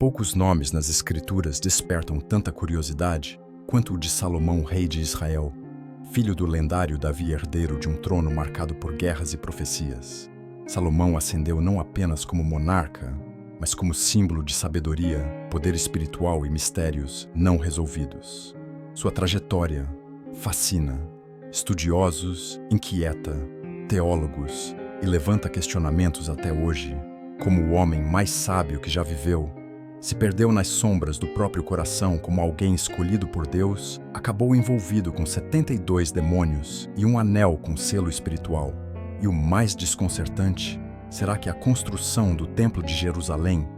Poucos nomes nas Escrituras despertam tanta curiosidade quanto o de Salomão, rei de Israel, filho do lendário Davi, herdeiro de um trono marcado por guerras e profecias. Salomão ascendeu não apenas como monarca, mas como símbolo de sabedoria, poder espiritual e mistérios não resolvidos. Sua trajetória fascina estudiosos, inquieta teólogos e levanta questionamentos até hoje. Como o homem mais sábio que já viveu, se perdeu nas sombras do próprio coração como alguém escolhido por Deus, acabou envolvido com 72 demônios e um anel com selo espiritual. E o mais desconcertante será que a construção do Templo de Jerusalém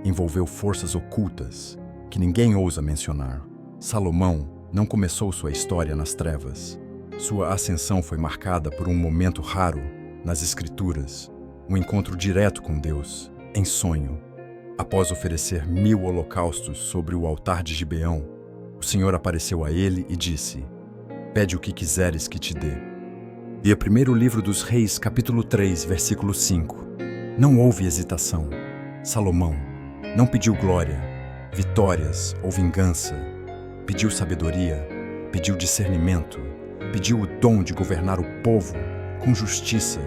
envolveu forças ocultas que ninguém ousa mencionar. Salomão não começou sua história nas trevas. Sua ascensão foi marcada por um momento raro nas Escrituras, um encontro direto com Deus, em sonho. Após oferecer 1000 holocaustos sobre o altar de Gibeão, o Senhor apareceu a ele e disse: "Pede o que quiseres que te dê." E o primeiro livro dos Reis, capítulo 3, versículo 5. Não houve hesitação. Salomão não pediu glória, vitórias ou vingança. Pediu sabedoria, pediu discernimento, pediu o dom de governar o povo com justiça.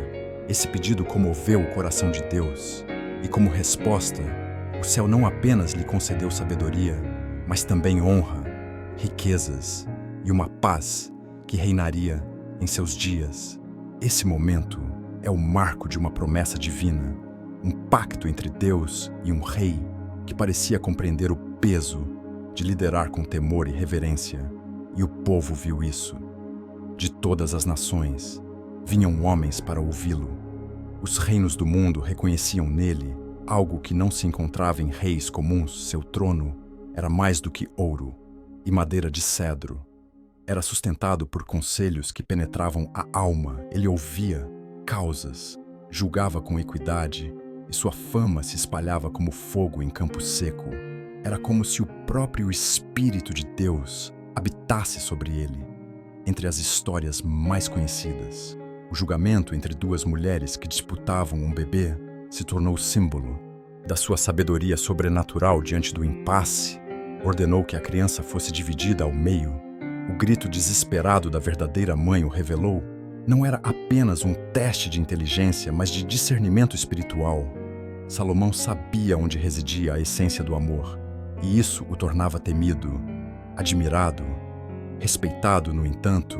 Esse pedido comoveu o coração de Deus. E como resposta, o céu não apenas lhe concedeu sabedoria, mas também honra, riquezas e uma paz que reinaria em seus dias. Esse momento é o marco de uma promessa divina, um pacto entre Deus e um rei que parecia compreender o peso de liderar com temor e reverência. E o povo viu isso. De todas as nações, vinham homens para ouvi-lo. Os reinos do mundo reconheciam nele algo que não se encontrava em reis comuns. Seu trono era mais do que ouro e madeira de cedro. Era sustentado por conselhos que penetravam a alma. Ele ouvia causas, julgava com equidade, e sua fama se espalhava como fogo em campo seco. Era como se o próprio Espírito de Deus habitasse sobre ele. Entre as histórias mais conhecidas, o julgamento entre duas mulheres que disputavam um bebê se tornou símbolo da sua sabedoria sobrenatural diante do impasse. Ordenou que a criança fosse dividida ao meio. O grito desesperado da verdadeira mãe o revelou. Não era apenas um teste de inteligência, mas de discernimento espiritual. Salomão sabia onde residia a essência do amor, e isso o tornava temido, admirado, respeitado. No entanto,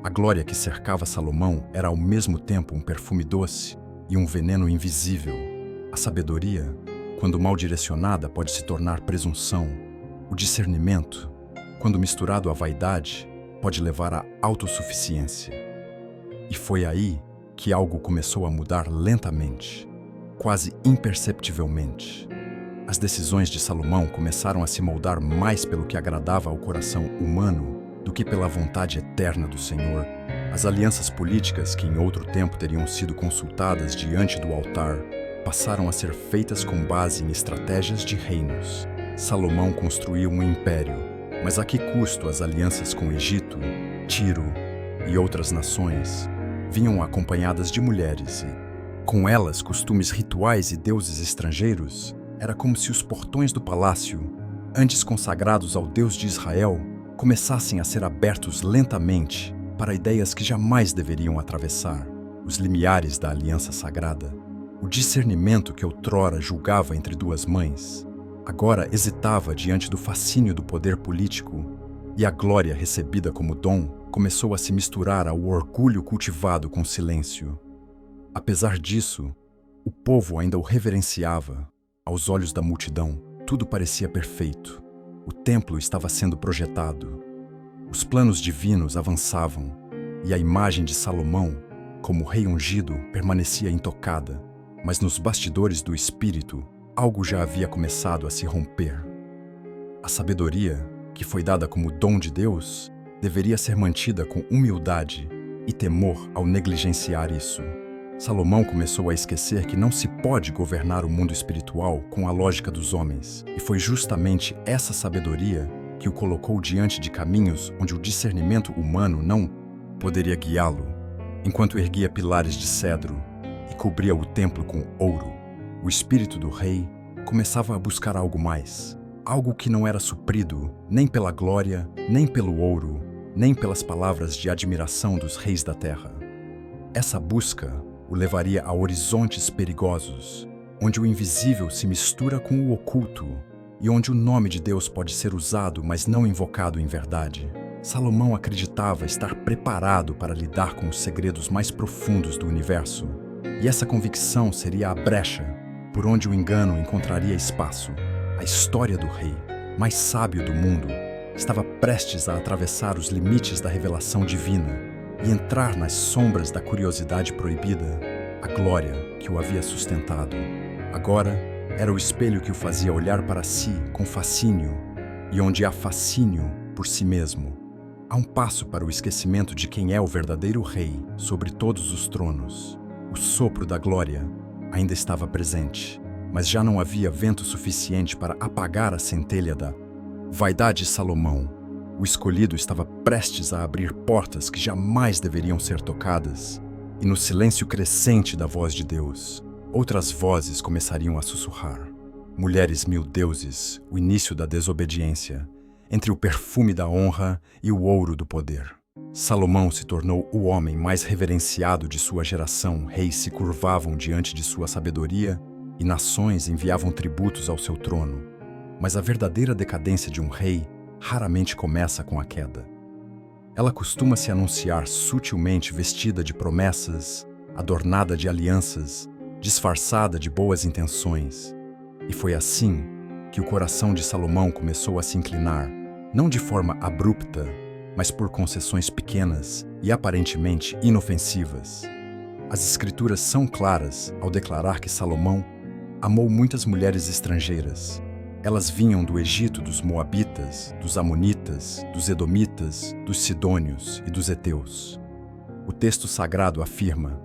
a glória que cercava Salomão era ao mesmo tempo um perfume doce e um veneno invisível. A sabedoria, quando mal direcionada, pode se tornar presunção. O discernimento, quando misturado à vaidade, pode levar à autossuficiência. E foi aí que algo começou a mudar lentamente, quase imperceptivelmente. As decisões de Salomão começaram a se moldar mais pelo que agradava ao coração humano do que pela vontade eterna do Senhor. As alianças políticas que em outro tempo teriam sido consultadas diante do altar passaram a ser feitas com base em estratégias de reinos. Salomão construiu um império, mas a que custo? As alianças com Egito, Tiro e outras nações vinham acompanhadas de mulheres e, com elas, costumes rituais e deuses estrangeiros. Era como se os portões do palácio, antes consagrados ao Deus de Israel, começassem a ser abertos lentamente para ideias que jamais deveriam atravessar os limiares da aliança sagrada. O discernimento que outrora julgava entre duas mães, agora hesitava diante do fascínio do poder político, e a glória recebida como dom começou a se misturar ao orgulho cultivado com silêncio. Apesar disso, o povo ainda o reverenciava. Aos olhos da multidão, tudo parecia perfeito. O templo estava sendo projetado. Os planos divinos avançavam, e a imagem de Salomão, como rei ungido, permanecia intocada. Mas nos bastidores do espírito, algo já havia começado a se romper. A sabedoria, que foi dada como dom de Deus, deveria ser mantida com humildade e temor. Ao negligenciar isso, Salomão começou a esquecer que não se pode governar o mundo espiritual com a lógica dos homens, e foi justamente essa sabedoria que o colocou diante de caminhos onde o discernimento humano não poderia guiá-lo. Enquanto erguia pilares de cedro e cobria o templo com ouro, o espírito do rei começava a buscar algo mais. Algo que não era suprido nem pela glória, nem pelo ouro, nem pelas palavras de admiração dos reis da terra. Essa busca o levaria a horizontes perigosos, onde o invisível se mistura com o oculto e onde o nome de Deus pode ser usado, mas não invocado em verdade. Salomão acreditava estar preparado para lidar com os segredos mais profundos do universo, e essa convicção seria a brecha por onde o engano encontraria espaço. A história do rei, mais sábio do mundo, estava prestes a atravessar os limites da revelação divina e entrar nas sombras da curiosidade proibida, a glória que o havia sustentado. Agora, era o espelho que o fazia olhar para si com fascínio, e onde há fascínio por si mesmo, há um passo para o esquecimento de quem é o verdadeiro rei sobre todos os tronos. O sopro da glória ainda estava presente, mas já não havia vento suficiente para apagar a centelha da vaidade de Salomão. O escolhido estava prestes a abrir portas que jamais deveriam ser tocadas, e no silêncio crescente da voz de Deus, outras vozes começariam a sussurrar. Mulheres mil deuses, o início da desobediência, entre o perfume da honra e o ouro do poder. Salomão se tornou o homem mais reverenciado de sua geração. Reis se curvavam diante de sua sabedoria e nações enviavam tributos ao seu trono. Mas a verdadeira decadência de um rei raramente começa com a queda. Ela costuma se anunciar sutilmente vestida de promessas, adornada de alianças, disfarçada de boas intenções. E foi assim que o coração de Salomão começou a se inclinar, não de forma abrupta, mas por concessões pequenas e aparentemente inofensivas. As Escrituras são claras ao declarar que Salomão amou muitas mulheres estrangeiras. Elas vinham do Egito, dos Moabitas, dos Amonitas, dos Edomitas, dos Sidônios e dos Heteus. O texto sagrado afirma: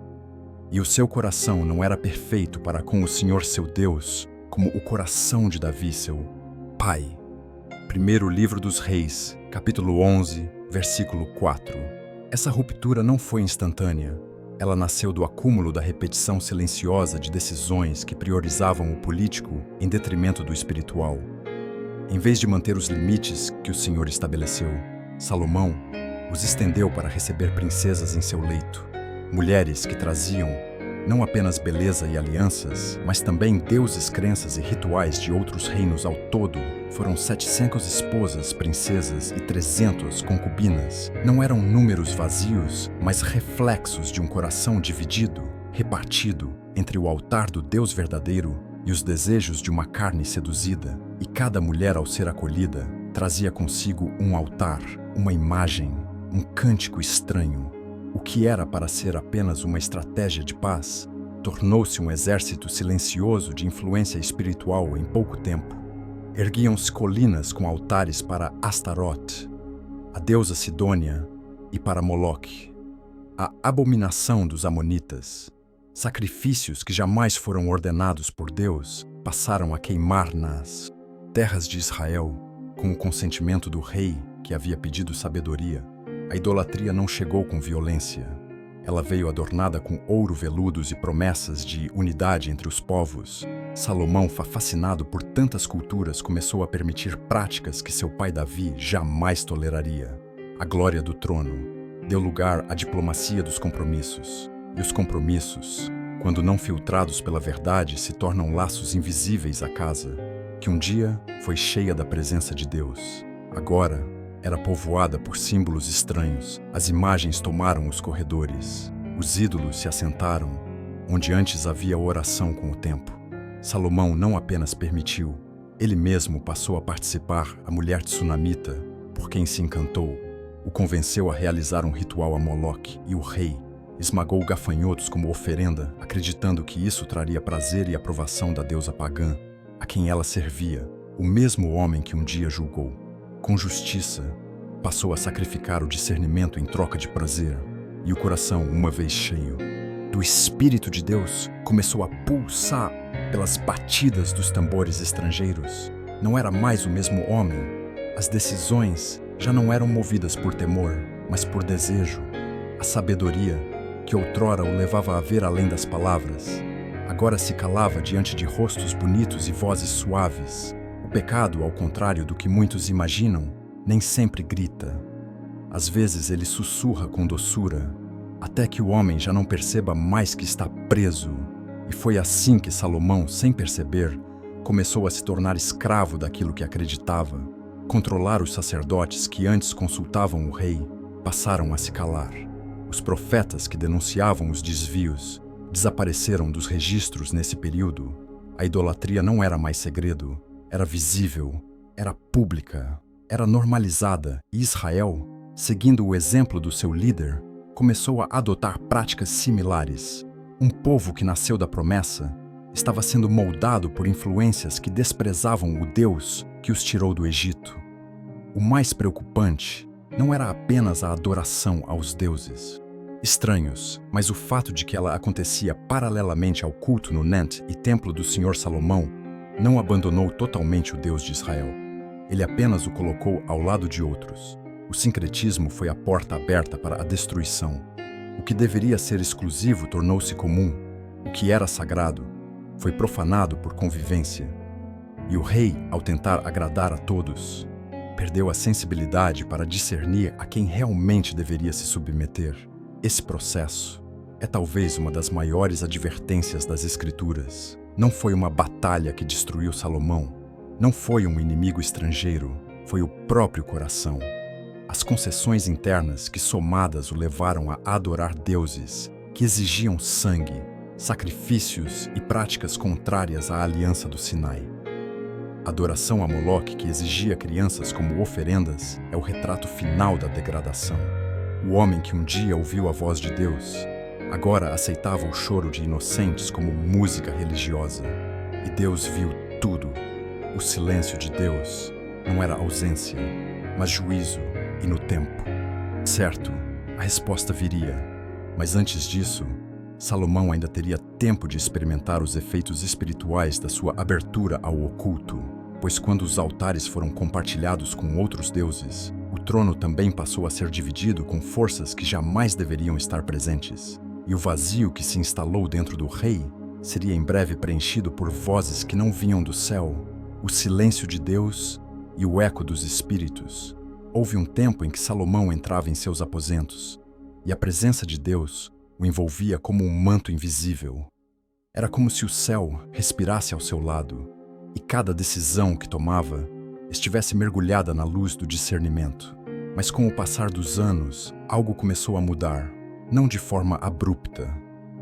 "E o seu coração não era perfeito para com o Senhor seu Deus, como o coração de Davi, seu pai." Primeiro livro dos Reis, capítulo 11, versículo 4. Essa ruptura não foi instantânea. Ela nasceu do acúmulo da repetição silenciosa de decisões que priorizavam o político em detrimento do espiritual. Em vez de manter os limites que o Senhor estabeleceu, Salomão os estendeu para receber princesas em seu leito, mulheres que traziam não apenas beleza e alianças, mas também deuses, crenças e rituais de outros reinos. Ao todo, foram 700 esposas, princesas e 300 concubinas. Não eram números vazios, mas reflexos de um coração dividido, repartido entre o altar do Deus verdadeiro e os desejos de uma carne seduzida. E cada mulher, ao ser acolhida, trazia consigo um altar, uma imagem, um cântico estranho. O que era para ser apenas uma estratégia de paz, tornou-se um exército silencioso de influência espiritual em pouco tempo. Erguiam-se colinas com altares para Astarote, a deusa Sidônia, e para Moloque, a abominação dos Amonitas. Sacrifícios que jamais foram ordenados por Deus passaram a queimar nas terras de Israel, com o consentimento do rei que havia pedido sabedoria. A idolatria não chegou com violência. Ela veio adornada com ouro, veludos e promessas de unidade entre os povos. Salomão, fascinado por tantas culturas, começou a permitir práticas que seu pai Davi jamais toleraria. A glória do trono deu lugar à diplomacia dos compromissos. E os compromissos, quando não filtrados pela verdade, se tornam laços invisíveis à casa, que um dia foi cheia da presença de Deus. Agora, era povoada por símbolos estranhos. As imagens tomaram os corredores. Os ídolos se assentaram, onde antes havia oração com o tempo. Salomão não apenas permitiu, ele mesmo passou a participar. A mulher tsunamita, por quem se encantou, o convenceu a realizar um ritual a Moloque, e o rei esmagou gafanhotos como oferenda, acreditando que isso traria prazer e aprovação da deusa pagã, a quem ela servia, o mesmo homem que um dia julgou. Com justiça, passou a sacrificar o discernimento em troca de prazer, e o coração, uma vez cheio do Espírito de Deus, começou a pulsar pelas batidas dos tambores estrangeiros. Não era mais o mesmo homem. As decisões já não eram movidas por temor, mas por desejo. A sabedoria, que outrora o levava a ver além das palavras, agora se calava diante de rostos bonitos e vozes suaves. O pecado, ao contrário do que muitos imaginam, nem sempre grita. Às vezes ele sussurra com doçura, até que o homem já não perceba mais que está preso. E foi assim que Salomão, sem perceber, começou a se tornar escravo daquilo que acreditava. Controlar os sacerdotes que antes consultavam o rei passaram a se calar. Os profetas que denunciavam os desvios desapareceram dos registros nesse período. A idolatria não era mais segredo, era visível, era pública, era normalizada, e Israel, seguindo o exemplo do seu líder, começou a adotar práticas similares. Um povo que nasceu da promessa estava sendo moldado por influências que desprezavam o Deus que os tirou do Egito. O mais preocupante não era apenas a adoração aos deuses estranhos, mas o fato de que ela acontecia paralelamente ao culto no Nant e templo do Senhor Salomão não abandonou totalmente o Deus de Israel. Ele apenas o colocou ao lado de outros. O sincretismo foi a porta aberta para a destruição. O que deveria ser exclusivo tornou-se comum. O que era sagrado foi profanado por convivência. E o rei, ao tentar agradar a todos, perdeu a sensibilidade para discernir a quem realmente deveria se submeter. Esse processo é talvez uma das maiores advertências das Escrituras. Não foi uma batalha que destruiu Salomão. Não foi um inimigo estrangeiro. Foi o próprio coração. As concessões internas que somadas o levaram a adorar deuses que exigiam sangue, sacrifícios e práticas contrárias à aliança do Sinai. A adoração a Moloque, que exigia crianças como oferendas, é o retrato final da degradação. O homem que um dia ouviu a voz de Deus, agora aceitava o choro de inocentes como música religiosa. E Deus viu tudo. O silêncio de Deus não era ausência, mas juízo e no tempo. Certo, a resposta viria, mas antes disso, Salomão ainda teria tempo de experimentar os efeitos espirituais da sua abertura ao oculto, pois quando os altares foram compartilhados com outros deuses, o trono também passou a ser dividido com forças que jamais deveriam estar presentes, e o vazio que se instalou dentro do rei seria em breve preenchido por vozes que não vinham do céu, o silêncio de Deus e o eco dos espíritos. Houve um tempo em que Salomão entrava em seus aposentos, e a presença de Deus o envolvia como um manto invisível. Era como se o céu respirasse ao seu lado, e cada decisão que tomava estivesse mergulhada na luz do discernimento. Mas com o passar dos anos, algo começou a mudar, não de forma abrupta,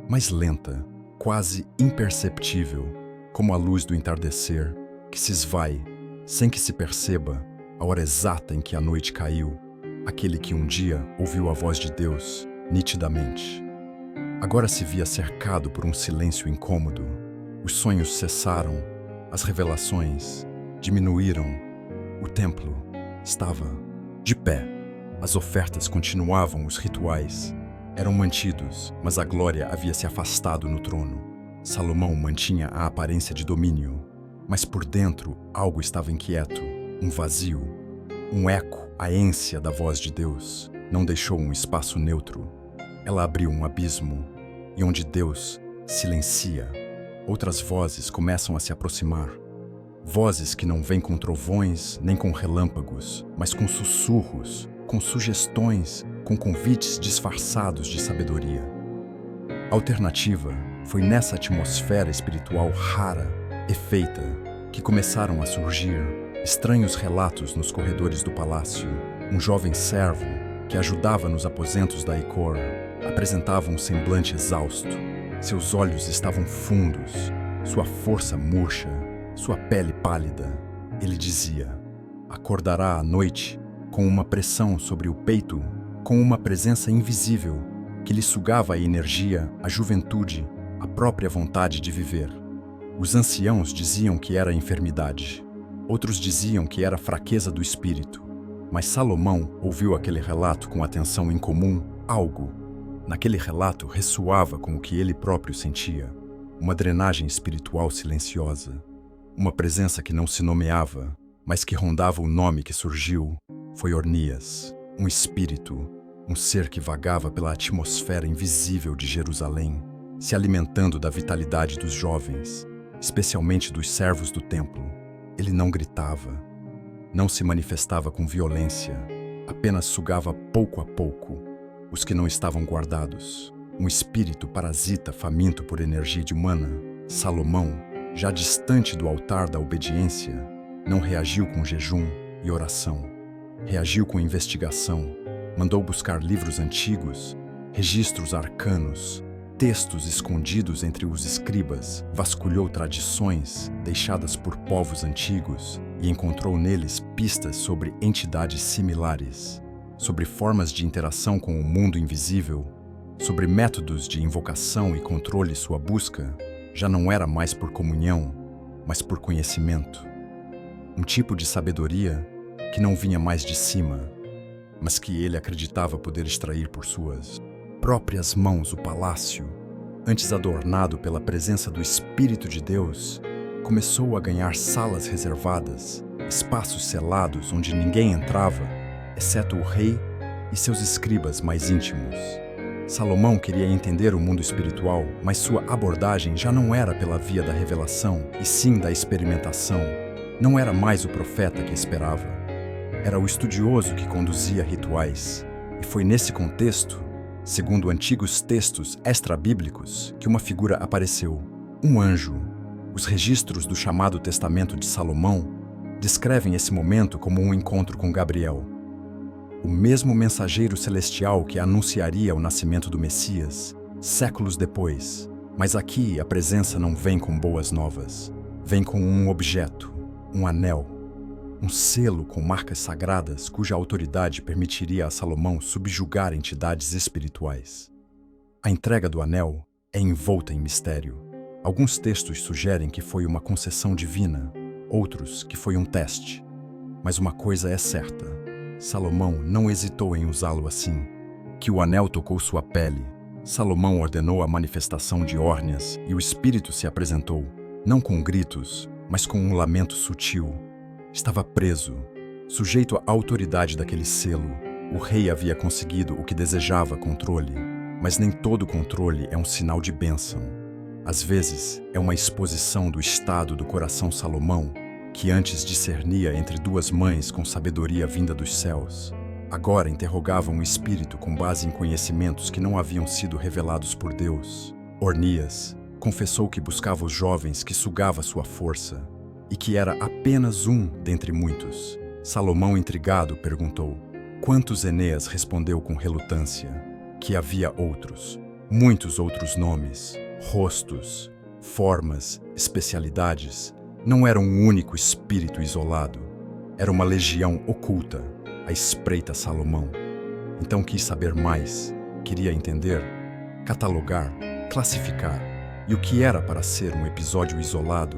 mas lenta, quase imperceptível, como a luz do entardecer, que se esvai, sem que se perceba, a hora exata em que a noite caiu, aquele que um dia ouviu a voz de Deus nitidamente. Agora se via cercado por um silêncio incômodo. Os sonhos cessaram, as revelações diminuíram. O templo estava de pé. As ofertas continuavam, os rituais eram mantidos, mas a glória havia se afastado no trono. Salomão mantinha a aparência de domínio, mas por dentro algo estava inquieto, um vazio, um eco, a ânsia da voz de Deus. Não deixou um espaço neutro. Ela abriu um abismo, e onde Deus silencia, outras vozes começam a se aproximar. Vozes que não vêm com trovões nem com relâmpagos, mas com sussurros, com sugestões, com convites disfarçados de sabedoria. A alternativa foi nessa atmosfera espiritual rara, efeita, que começaram a surgir estranhos relatos nos corredores do palácio. Um jovem servo que ajudava nos aposentos da Icor apresentava um semblante exausto. Seus olhos estavam fundos, sua força murcha, sua pele pálida. Ele dizia: acordará à noite com uma pressão sobre o peito, com uma presença invisível que lhe sugava a energia, a juventude, a própria vontade de viver. Os anciãos diziam que era enfermidade. Outros diziam que era fraqueza do espírito. Mas Salomão ouviu aquele relato com atenção incomum. Algo naquele relato ressoava com o que ele próprio sentia. Uma drenagem espiritual silenciosa. Uma presença que não se nomeava, mas que rondava o nome que surgiu. Foi Ornias, um espírito, um ser que vagava pela atmosfera invisível de Jerusalém. se alimentando da vitalidade dos jovens, especialmente dos servos do templo. Ele não gritava, não se manifestava com violência, apenas sugava pouco a pouco os que não estavam guardados. Um espírito parasita faminto por energia humana. Salomão, já distante do altar da obediência, não reagiu com jejum e oração. Reagiu com investigação. Mandou buscar livros antigos, registros arcanos, textos escondidos entre os escribas, vasculhou tradições deixadas por povos antigos e encontrou neles pistas sobre entidades similares, sobre formas de interação com o mundo invisível, sobre métodos de invocação e controle. Sua busca já não era mais por comunhão, mas por conhecimento. Um tipo de sabedoria que não vinha mais de cima, mas que ele acreditava poder extrair por suas próprias mãos. O palácio, antes adornado pela presença do Espírito de Deus, começou a ganhar salas reservadas, espaços selados onde ninguém entrava, exceto o rei e seus escribas mais íntimos. Salomão queria entender o mundo espiritual, mas sua abordagem já não era pela via da revelação, e sim da experimentação. Não era mais o profeta que esperava. Era o estudioso que conduzia rituais. E foi nesse contexto, segundo antigos textos extra-bíblicos, que uma figura apareceu. Um anjo. Os registros do chamado Testamento de Salomão descrevem esse momento como um encontro com Gabriel, o mesmo mensageiro celestial que anunciaria o nascimento do Messias, séculos depois. Mas aqui a presença não vem com boas novas. Vem com um objeto, um anel, um selo com marcas sagradas cuja autoridade permitiria a Salomão subjugar entidades espirituais. A entrega do anel é envolta em mistério. Alguns textos sugerem que foi uma concessão divina, outros que foi um teste. Mas uma coisa é certa: Salomão não hesitou em usá-lo assim. Que o anel tocou sua pele. Salomão ordenou a manifestação de Órnias e o espírito se apresentou, não com gritos, mas com um lamento sutil. Estava preso, sujeito à autoridade daquele selo. O rei havia conseguido o que desejava: controle. Mas nem todo controle é um sinal de bênção. Às vezes, é uma exposição do estado do coração. Salomão, que antes discernia entre duas mães com sabedoria vinda dos céus, agora interrogava um espírito com base em conhecimentos que não haviam sido revelados por Deus. Ornias confessou que buscava os jovens, que sugava sua força, e que era apenas um dentre muitos. Salomão, intrigado, perguntou: quantos? Eneas respondeu com relutância que havia outros, muitos outros nomes, rostos, formas, especialidades. Não era um único espírito isolado. Era uma legião oculta, à espreita Salomão. Então quis saber mais, queria entender, catalogar, classificar. E o que era para ser um episódio isolado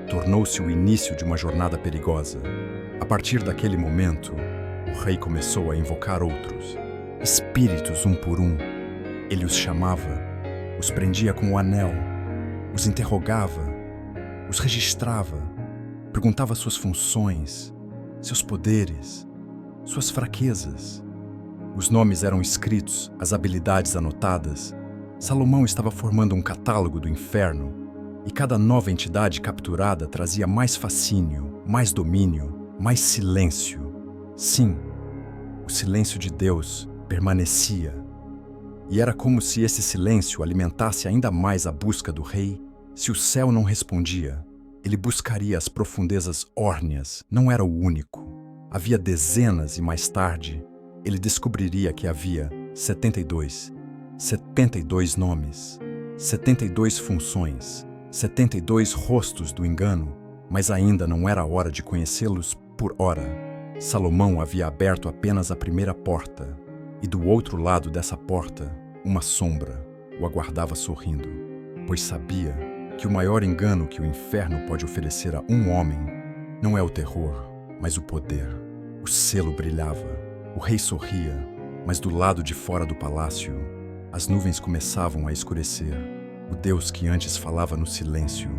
tornou-se o início de uma jornada perigosa. A partir daquele momento, o rei começou a invocar outros espíritos, um por um. Ele os chamava, os prendia com o anel, os interrogava, os registrava, perguntava suas funções, seus poderes, suas fraquezas. Os nomes eram escritos, as habilidades anotadas. Salomão estava formando um catálogo do inferno, e cada nova entidade capturada trazia mais fascínio, mais domínio, mais silêncio. Sim, o silêncio de Deus permanecia. E era como se esse silêncio alimentasse ainda mais a busca do rei. Se o céu não respondia, ele buscaria as profundezas órneas. Não era o único. Havia dezenas e mais tarde, ele descobriria que havia 72 nomes, 72 funções, 72 rostos do engano, mas ainda não era hora de conhecê-los por hora. Salomão havia aberto apenas a primeira porta, e do outro lado dessa porta, uma sombra o aguardava sorrindo, pois sabia que o maior engano que o inferno pode oferecer a um homem não é o terror, mas o poder. O selo brilhava, o rei sorria, mas do lado de fora do palácio, as nuvens começavam a escurecer. O Deus que antes falava no silêncio,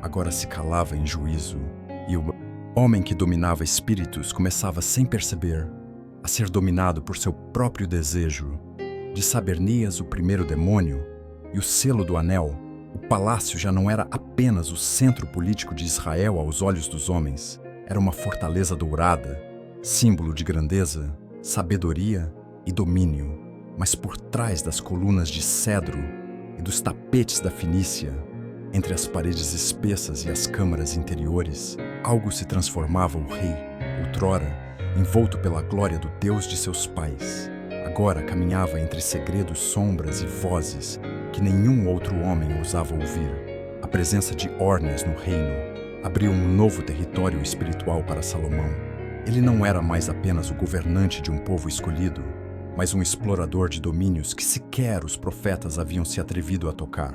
agora se calava em juízo, e o homem que dominava espíritos começava, sem perceber, a ser dominado por seu próprio desejo. De Sabernias, o primeiro demônio, E o selo do anel, o palácio já não era apenas o centro político de Israel aos olhos dos homens. Era uma fortaleza dourada, símbolo de grandeza, sabedoria e domínio. Mas por trás das colunas de cedro e dos tapetes da Fenícia, entre as paredes espessas e as câmaras interiores, algo se transformava o rei, outrora, envolto pela glória do Deus de seus pais. Agora caminhava entre segredos, sombras e vozes que nenhum outro homem ousava ouvir. A presença de Órnias no reino abriu um novo território espiritual para Salomão. Ele não era mais apenas o governante de um povo escolhido, mas um explorador de domínios que sequer os profetas haviam se atrevido a tocar.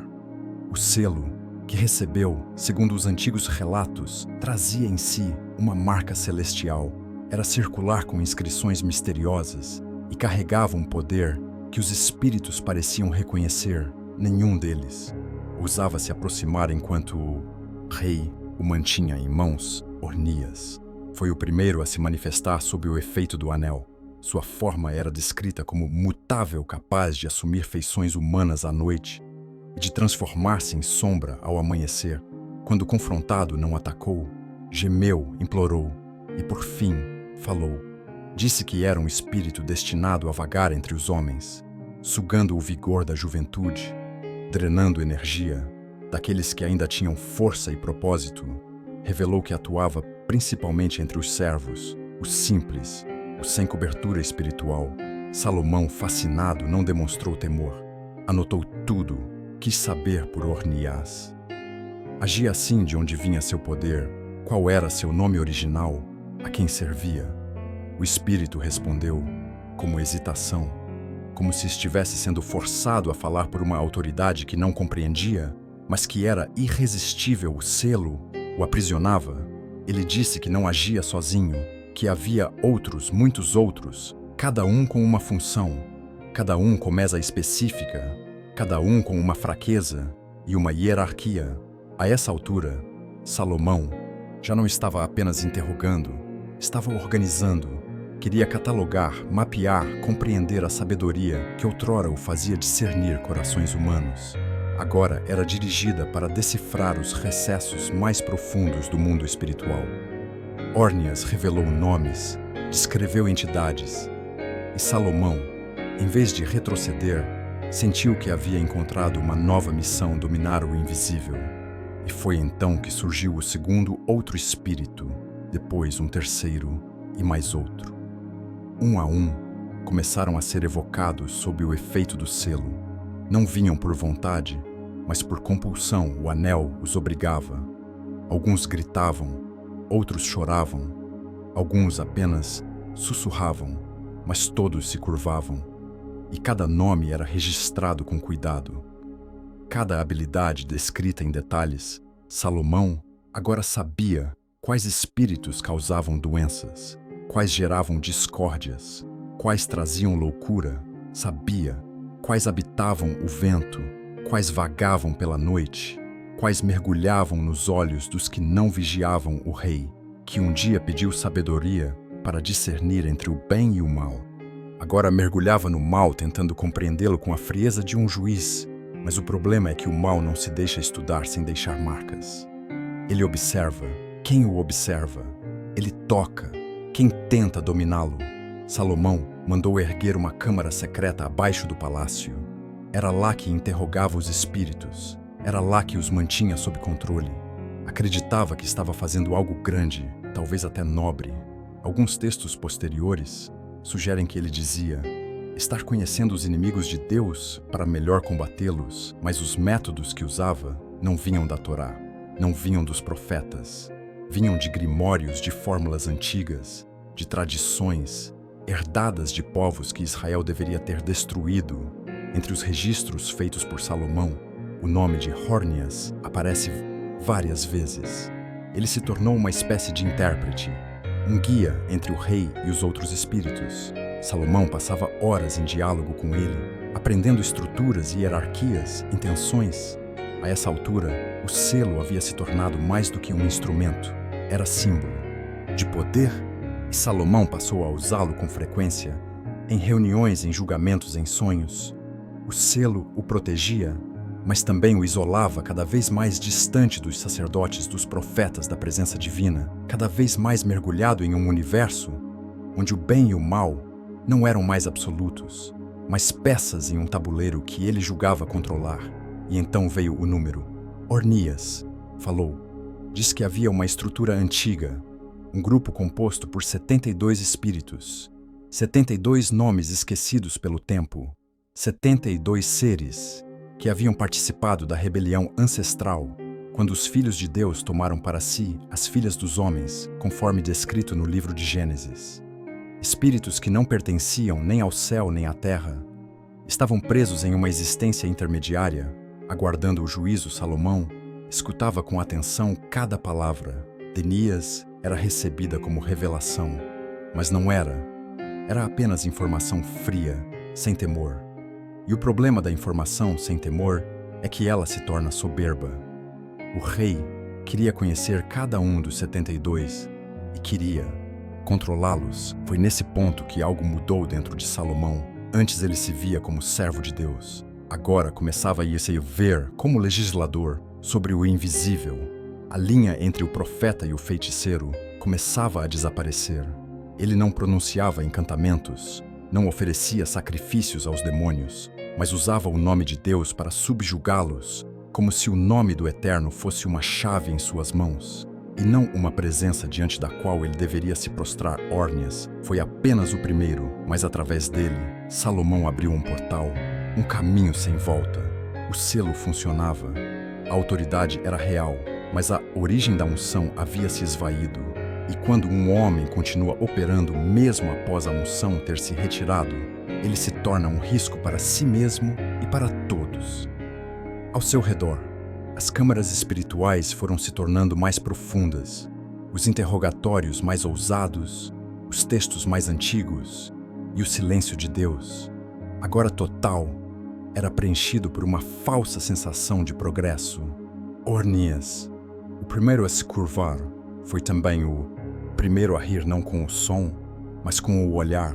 O selo que recebeu, segundo os antigos relatos, trazia em si uma marca celestial. Era circular com inscrições misteriosas e carregava um poder que os espíritos pareciam reconhecer. Nenhum deles ousava se aproximar enquanto o rei o mantinha em mãos. Ornias foi o primeiro a se manifestar sob o efeito do anel. Sua forma era descrita como mutável, capaz de assumir feições humanas à noite e de transformar-se em sombra ao amanhecer. Quando confrontado, não atacou, gemeu, implorou e, por fim, falou. Disse que era um espírito destinado a vagar entre os homens, sugando o vigor da juventude, drenando energia daqueles que ainda tinham força e propósito. Revelou que atuava principalmente entre os servos, os simples, os sem cobertura espiritual. Salomão, fascinado, não demonstrou temor. Anotou tudo, quis saber por Ornias. Agia assim de onde vinha seu poder, qual era seu nome original, a quem servia. O espírito respondeu, como hesitação, como se estivesse sendo forçado a falar por uma autoridade que não compreendia, mas que era irresistível. O selo o aprisionava. Ele disse que não agia sozinho, que havia outros, muitos outros, cada um com uma função, cada um com mesa específica, cada um com uma fraqueza e uma hierarquia. A essa altura, Salomão já não estava apenas interrogando, estava organizando. Queria catalogar, mapear, compreender a sabedoria que outrora o fazia discernir corações humanos. Agora era dirigida para decifrar os recessos mais profundos do mundo espiritual. Órnias revelou nomes, descreveu entidades, e Salomão, em vez de retroceder, sentiu que havia encontrado uma nova missão: dominar o invisível. E foi então que surgiu o segundo outro espírito, depois um terceiro e mais outro. Um a um, começaram a ser evocados sob o efeito do selo. Não vinham por vontade, mas por compulsão. O anel os obrigava. Alguns gritavam, outros choravam, alguns apenas sussurravam, mas todos se curvavam. E cada nome era registrado com cuidado. Cada habilidade descrita em detalhes. Salomão agora sabia quais espíritos causavam doenças, quais geravam discórdias, quais traziam loucura. Sabia quais habitavam o vento, quais vagavam pela noite, quais mergulhavam nos olhos dos que não vigiavam o rei, que um dia pediu sabedoria para discernir entre o bem e o mal. Agora mergulhava no mal, tentando compreendê-lo com a frieza de um juiz. Mas o problema é que o mal não se deixa estudar sem deixar marcas. Ele observa quem o observa. Ele toca quem tenta dominá-lo. Salomão mandou erguer uma câmara secreta abaixo do palácio. Era lá que interrogava os espíritos. Era lá que os mantinha sob controle. Acreditava que estava fazendo algo grande, talvez até nobre. Alguns textos posteriores sugerem que ele dizia estar conhecendo os inimigos de Deus para melhor combatê-los, mas os métodos que usava não vinham da Torá, não vinham dos profetas, vinham de grimórios, de fórmulas antigas, de tradições herdadas de povos que Israel deveria ter destruído. Entre os registros feitos por Salomão, o nome de Órnias aparece várias vezes. Ele se tornou uma espécie de intérprete, um guia entre o rei e os outros espíritos. Salomão passava horas em diálogo com ele, aprendendo estruturas, hierarquias, intenções. A essa altura, o selo havia se tornado mais do que um instrumento. Era símbolo de poder, e Salomão passou a usá-lo com frequência, em reuniões, em julgamentos, em sonhos. O selo o protegia, mas também o isolava cada vez mais distante dos sacerdotes, dos profetas da presença divina, cada vez mais mergulhado em um universo onde o bem e o mal não eram mais absolutos, mas peças em um tabuleiro que ele julgava controlar. E então veio o número. Ornias falou. Diz que havia uma estrutura antiga, um grupo composto por 72 espíritos, 72 nomes esquecidos pelo tempo, 72 seres que haviam participado da rebelião ancestral, quando os filhos de Deus tomaram para si as filhas dos homens, conforme descrito no livro de Gênesis. Espíritos que não pertenciam nem ao céu nem à terra, estavam presos em uma existência intermediária, aguardando o juízo. Salomão escutava com atenção cada palavra. Denias era recebida como revelação, mas não era. Era apenas informação fria, sem temor. E o problema da informação sem temor é que ela se torna soberba. O rei queria conhecer cada um dos 72 e queria controlá-los. Foi nesse ponto que algo mudou dentro de Salomão. Antes ele se via como servo de Deus. Agora começava a se ver como legislador sobre o invisível. A linha entre o profeta e o feiticeiro começava a desaparecer. Ele não pronunciava encantamentos, não oferecia sacrifícios aos demônios, mas usava o nome de Deus para subjugá-los, como se o nome do Eterno fosse uma chave em suas mãos, e não uma presença diante da qual ele deveria se prostrar. Ornias foi apenas o primeiro, mas através dele, Salomão abriu um portal, um caminho sem volta. O selo funcionava. A autoridade era real, mas a origem da unção havia se esvaído. E quando um homem continua operando mesmo após a unção ter se retirado, ele se torna um risco para si mesmo e para todos. Ao seu redor, as câmaras espirituais foram se tornando mais profundas, os interrogatórios mais ousados, os textos mais antigos e o silêncio de Deus, agora total, era preenchido por uma falsa sensação de progresso. Ornias, o primeiro a se curvar, foi também o primeiro a rir não com o som, mas com o olhar,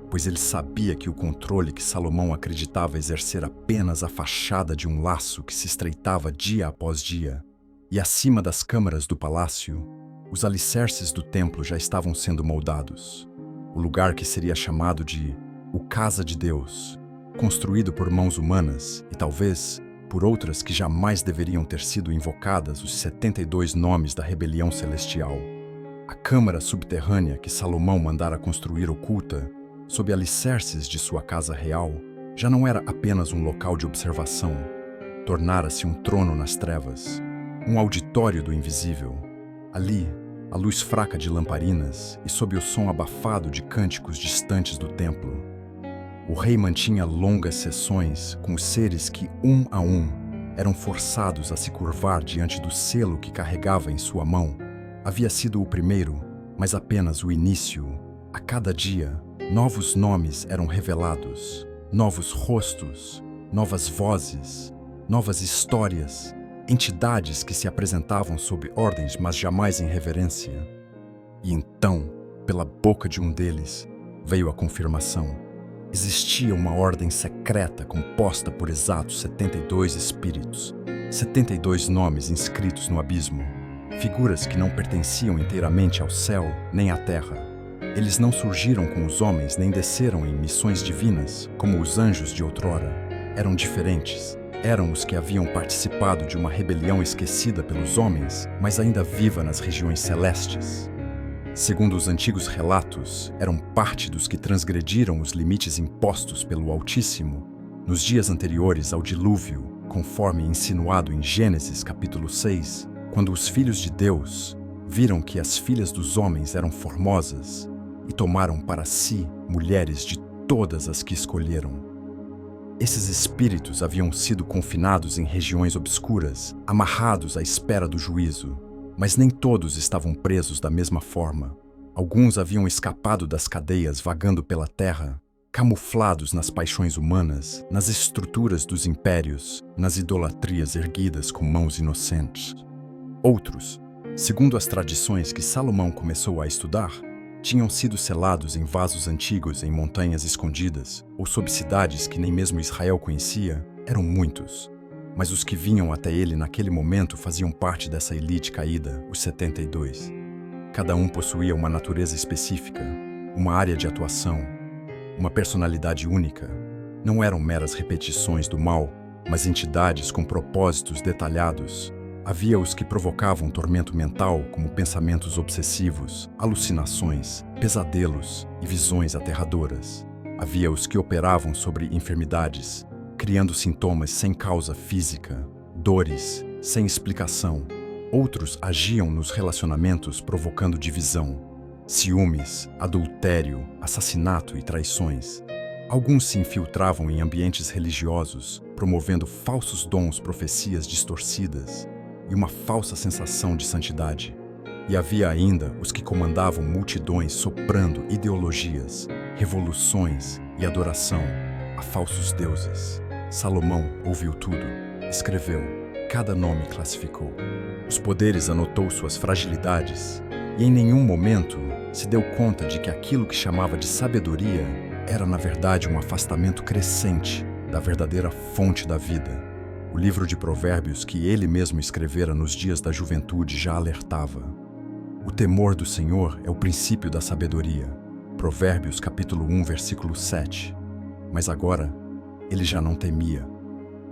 pois ele sabia que o controle que Salomão acreditava exercer apenas a fachada de um laço que se estreitava dia após dia. E acima das câmaras do palácio, os alicerces do templo já estavam sendo moldados. O lugar que seria chamado de o Casa de Deus, construído por mãos humanas e talvez por outras que jamais deveriam ter sido invocadas, os 72 nomes da rebelião celestial. A câmara subterrânea que Salomão mandara construir oculta, sob alicerces de sua casa real, já não era apenas um local de observação. Tornara-se um trono nas trevas, um auditório do invisível. Ali, a luz fraca de lamparinas e sob o som abafado de cânticos distantes do templo. O rei mantinha longas sessões com os seres que, um a um, eram forçados a se curvar diante do selo que carregava em sua mão. Havia sido o primeiro, mas apenas o início. A cada dia, novos nomes eram revelados, novos rostos, novas vozes, novas histórias, entidades que se apresentavam sob ordens, mas jamais em reverência. E então, pela boca de um deles, veio a confirmação. Existia uma ordem secreta composta por exatos 72 espíritos, 72 nomes inscritos no abismo, figuras que não pertenciam inteiramente ao céu nem à terra. Eles não surgiram com os homens nem desceram em missões divinas, como os anjos de outrora. Eram diferentes. Eram os que haviam participado de uma rebelião esquecida pelos homens, mas ainda viva nas regiões celestes. Segundo os antigos relatos, eram parte dos que transgrediram os limites impostos pelo Altíssimo nos dias anteriores ao dilúvio, conforme insinuado em Gênesis capítulo 6, quando os filhos de Deus viram que as filhas dos homens eram formosas e tomaram para si mulheres de todas as que escolheram. Esses espíritos haviam sido confinados em regiões obscuras, amarrados à espera do juízo, mas nem todos estavam presos da mesma forma. Alguns haviam escapado das cadeias vagando pela terra, camuflados nas paixões humanas, nas estruturas dos impérios, nas idolatrias erguidas com mãos inocentes. Outros, segundo as tradições que Salomão começou a estudar, tinham sido selados em vasos antigos em montanhas escondidas ou sob cidades que nem mesmo Israel conhecia. Eram muitos. Mas os que vinham até ele naquele momento faziam parte dessa elite caída, os 72. Cada um possuía uma natureza específica, uma área de atuação, uma personalidade única. Não eram meras repetições do mal, mas entidades com propósitos detalhados. Havia os que provocavam tormento mental, como pensamentos obsessivos, alucinações, pesadelos e visões aterradoras. Havia os que operavam sobre enfermidades, criando sintomas sem causa física, dores sem explicação. Outros agiam nos relacionamentos provocando divisão, ciúmes, adultério, assassinato e traições. Alguns se infiltravam em ambientes religiosos, promovendo falsos dons, profecias distorcidas e uma falsa sensação de santidade. E havia ainda os que comandavam multidões soprando ideologias, revoluções e adoração a falsos deuses. Salomão ouviu tudo, escreveu, cada nome classificou. Os poderes anotou suas fragilidades e em nenhum momento se deu conta de que aquilo que chamava de sabedoria era, na verdade, um afastamento crescente da verdadeira fonte da vida. O livro de Provérbios que ele mesmo escrevera nos dias da juventude já alertava. O temor do Senhor é o princípio da sabedoria. Provérbios capítulo 1, versículo 7. Mas agora, ele já não temia.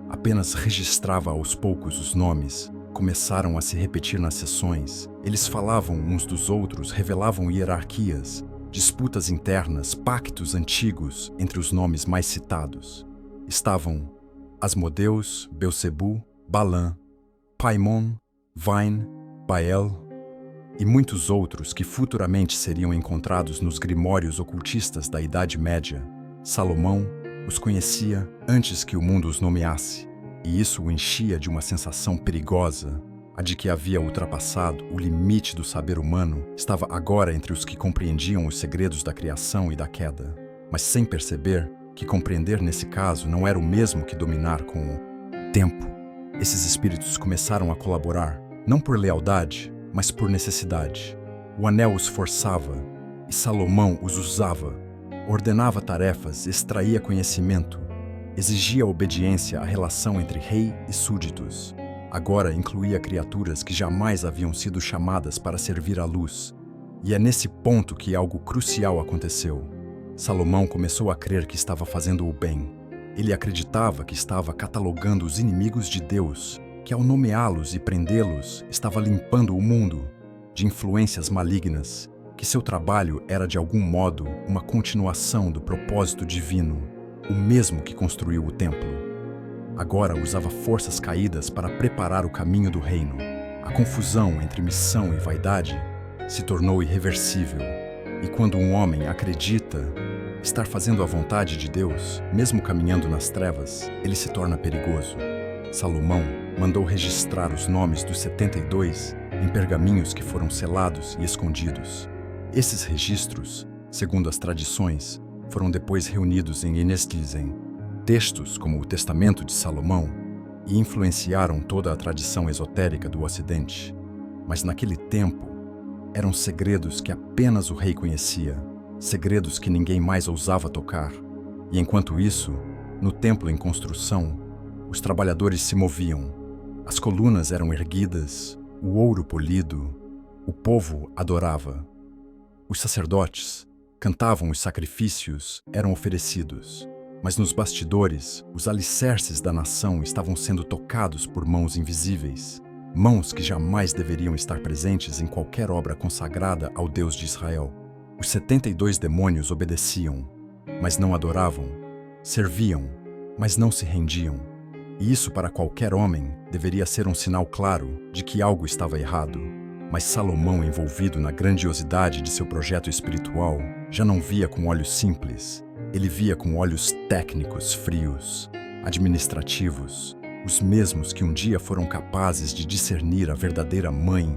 Apenas registrava aos poucos os nomes. Começaram a se repetir nas sessões. Eles falavam uns dos outros, revelavam hierarquias, disputas internas, pactos antigos entre os nomes mais citados. Estavam Asmodeus, Belzebu, Balã, Paimon, Vain, Bael e muitos outros que futuramente seriam encontrados nos grimórios ocultistas da Idade Média. Salomão os conhecia antes que o mundo os nomeasse, e isso o enchia de uma sensação perigosa. A de que havia ultrapassado o limite do saber humano estava agora entre os que compreendiam os segredos da criação e da queda, mas sem perceber que compreender nesse caso não era o mesmo que dominar com o tempo. Esses espíritos começaram a colaborar, não por lealdade, mas por necessidade. O anel os forçava, e Salomão os usava, ordenava tarefas, extraía conhecimento, exigia obediência à relação entre rei e súditos. Agora incluía criaturas que jamais haviam sido chamadas para servir à luz. E é nesse ponto que algo crucial aconteceu. Salomão começou a crer que estava fazendo o bem. Ele acreditava que estava catalogando os inimigos de Deus, que ao nomeá-los e prendê-los, estava limpando o mundo de influências malignas, que seu trabalho era de algum modo uma continuação do propósito divino, o mesmo que construiu o templo. Agora usava forças caídas para preparar o caminho do reino. A confusão entre missão e vaidade se tornou irreversível. E quando um homem acredita estar fazendo a vontade de Deus, mesmo caminhando nas trevas, ele se torna perigoso. Salomão mandou registrar os nomes dos 72 em pergaminhos que foram selados e escondidos. Esses registros, segundo as tradições, foram depois reunidos em Enestlisen, textos como o Testamento de Salomão, e influenciaram toda a tradição esotérica do Ocidente. Mas naquele tempo, eram segredos que apenas o rei conhecia, segredos que ninguém mais ousava tocar. E enquanto isso, no templo em construção, os trabalhadores se moviam, as colunas eram erguidas, o ouro polido, o povo adorava. Os sacerdotes cantavam, os sacrifícios eram oferecidos. Mas nos bastidores, os alicerces da nação estavam sendo tocados por mãos invisíveis, mãos que jamais deveriam estar presentes em qualquer obra consagrada ao Deus de Israel. Os 72 demônios obedeciam, mas não adoravam, serviam, mas não se rendiam. E isso para qualquer homem deveria ser um sinal claro de que algo estava errado. Mas Salomão, envolvido na grandiosidade de seu projeto espiritual, já não via com olhos simples. Ele via com olhos técnicos, frios, administrativos, os mesmos que um dia foram capazes de discernir a verdadeira mãe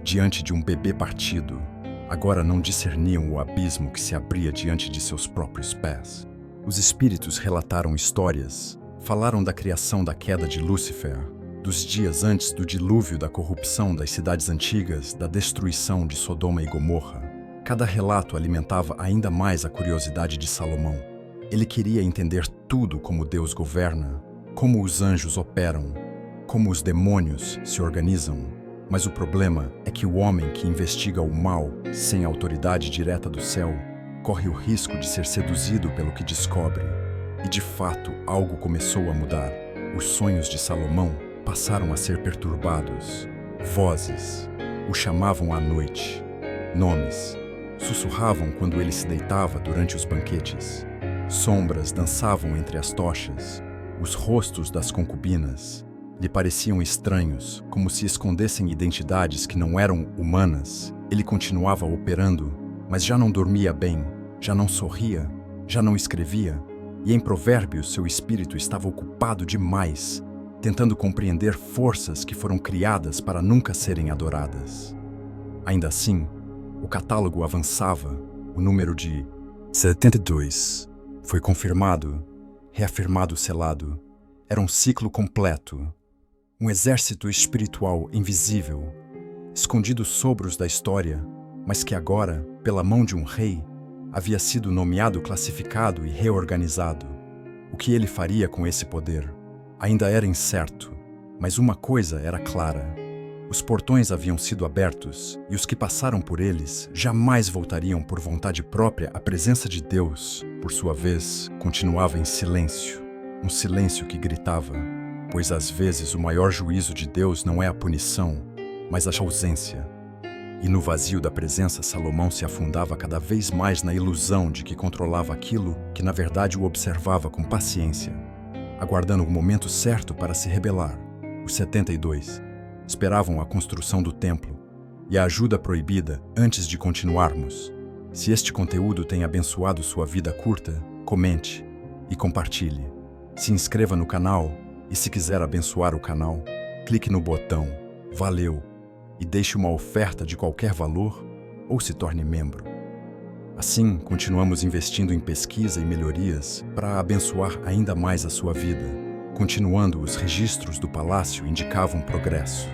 diante de um bebê partido. Agora não discerniam o abismo que se abria diante de seus próprios pés. Os espíritos relataram histórias, falaram da criação da queda de Lúcifer, dos dias antes do dilúvio, da corrupção das cidades antigas, da destruição de Sodoma e Gomorra. Cada relato alimentava ainda mais a curiosidade de Salomão. Ele queria entender tudo como Deus governa, como os anjos operam, como os demônios se organizam. Mas o problema é que o homem que investiga o mal sem autoridade direta do céu corre o risco de ser seduzido pelo que descobre. E de fato, algo começou a mudar. Os sonhos de Salomão passaram a ser perturbados. Vozes o chamavam à noite. Nomes sussurravam quando ele se deitava durante os banquetes. Sombras dançavam entre as tochas. Os rostos das concubinas lhe pareciam estranhos, como se escondessem identidades que não eram humanas. Ele continuava operando, mas já não dormia bem, já não sorria, já não escrevia, e em Provérbios seu espírito estava ocupado demais, tentando compreender forças que foram criadas para nunca serem adoradas. Ainda assim, o catálogo avançava. O número de 72 foi confirmado, reafirmado, selado. Era um ciclo completo. Um exército espiritual invisível, escondido sobros da história, mas que agora, pela mão de um rei, havia sido nomeado, classificado e reorganizado. O que ele faria com esse poder ainda era incerto, mas uma coisa era clara. Os portões haviam sido abertos e os que passaram por eles jamais voltariam por vontade própria à presença de Deus. Por sua vez, continuava em silêncio, um silêncio que gritava, pois às vezes o maior juízo de Deus não é a punição, mas a ausência. E no vazio da presença, Salomão se afundava cada vez mais na ilusão de que controlava aquilo que na verdade o observava com paciência, aguardando o momento certo para se rebelar. Os 72 esperavam a construção do templo e a ajuda proibida antes de continuarmos. Se este conteúdo tem abençoado sua vida curta, comente e compartilhe. Se inscreva no canal e, se quiser abençoar o canal, clique no botão Valeu e deixe uma oferta de qualquer valor ou se torne membro. Assim, continuamos investindo em pesquisa e melhorias para abençoar ainda mais a sua vida. Continuando, os registros do palácio indicavam progresso.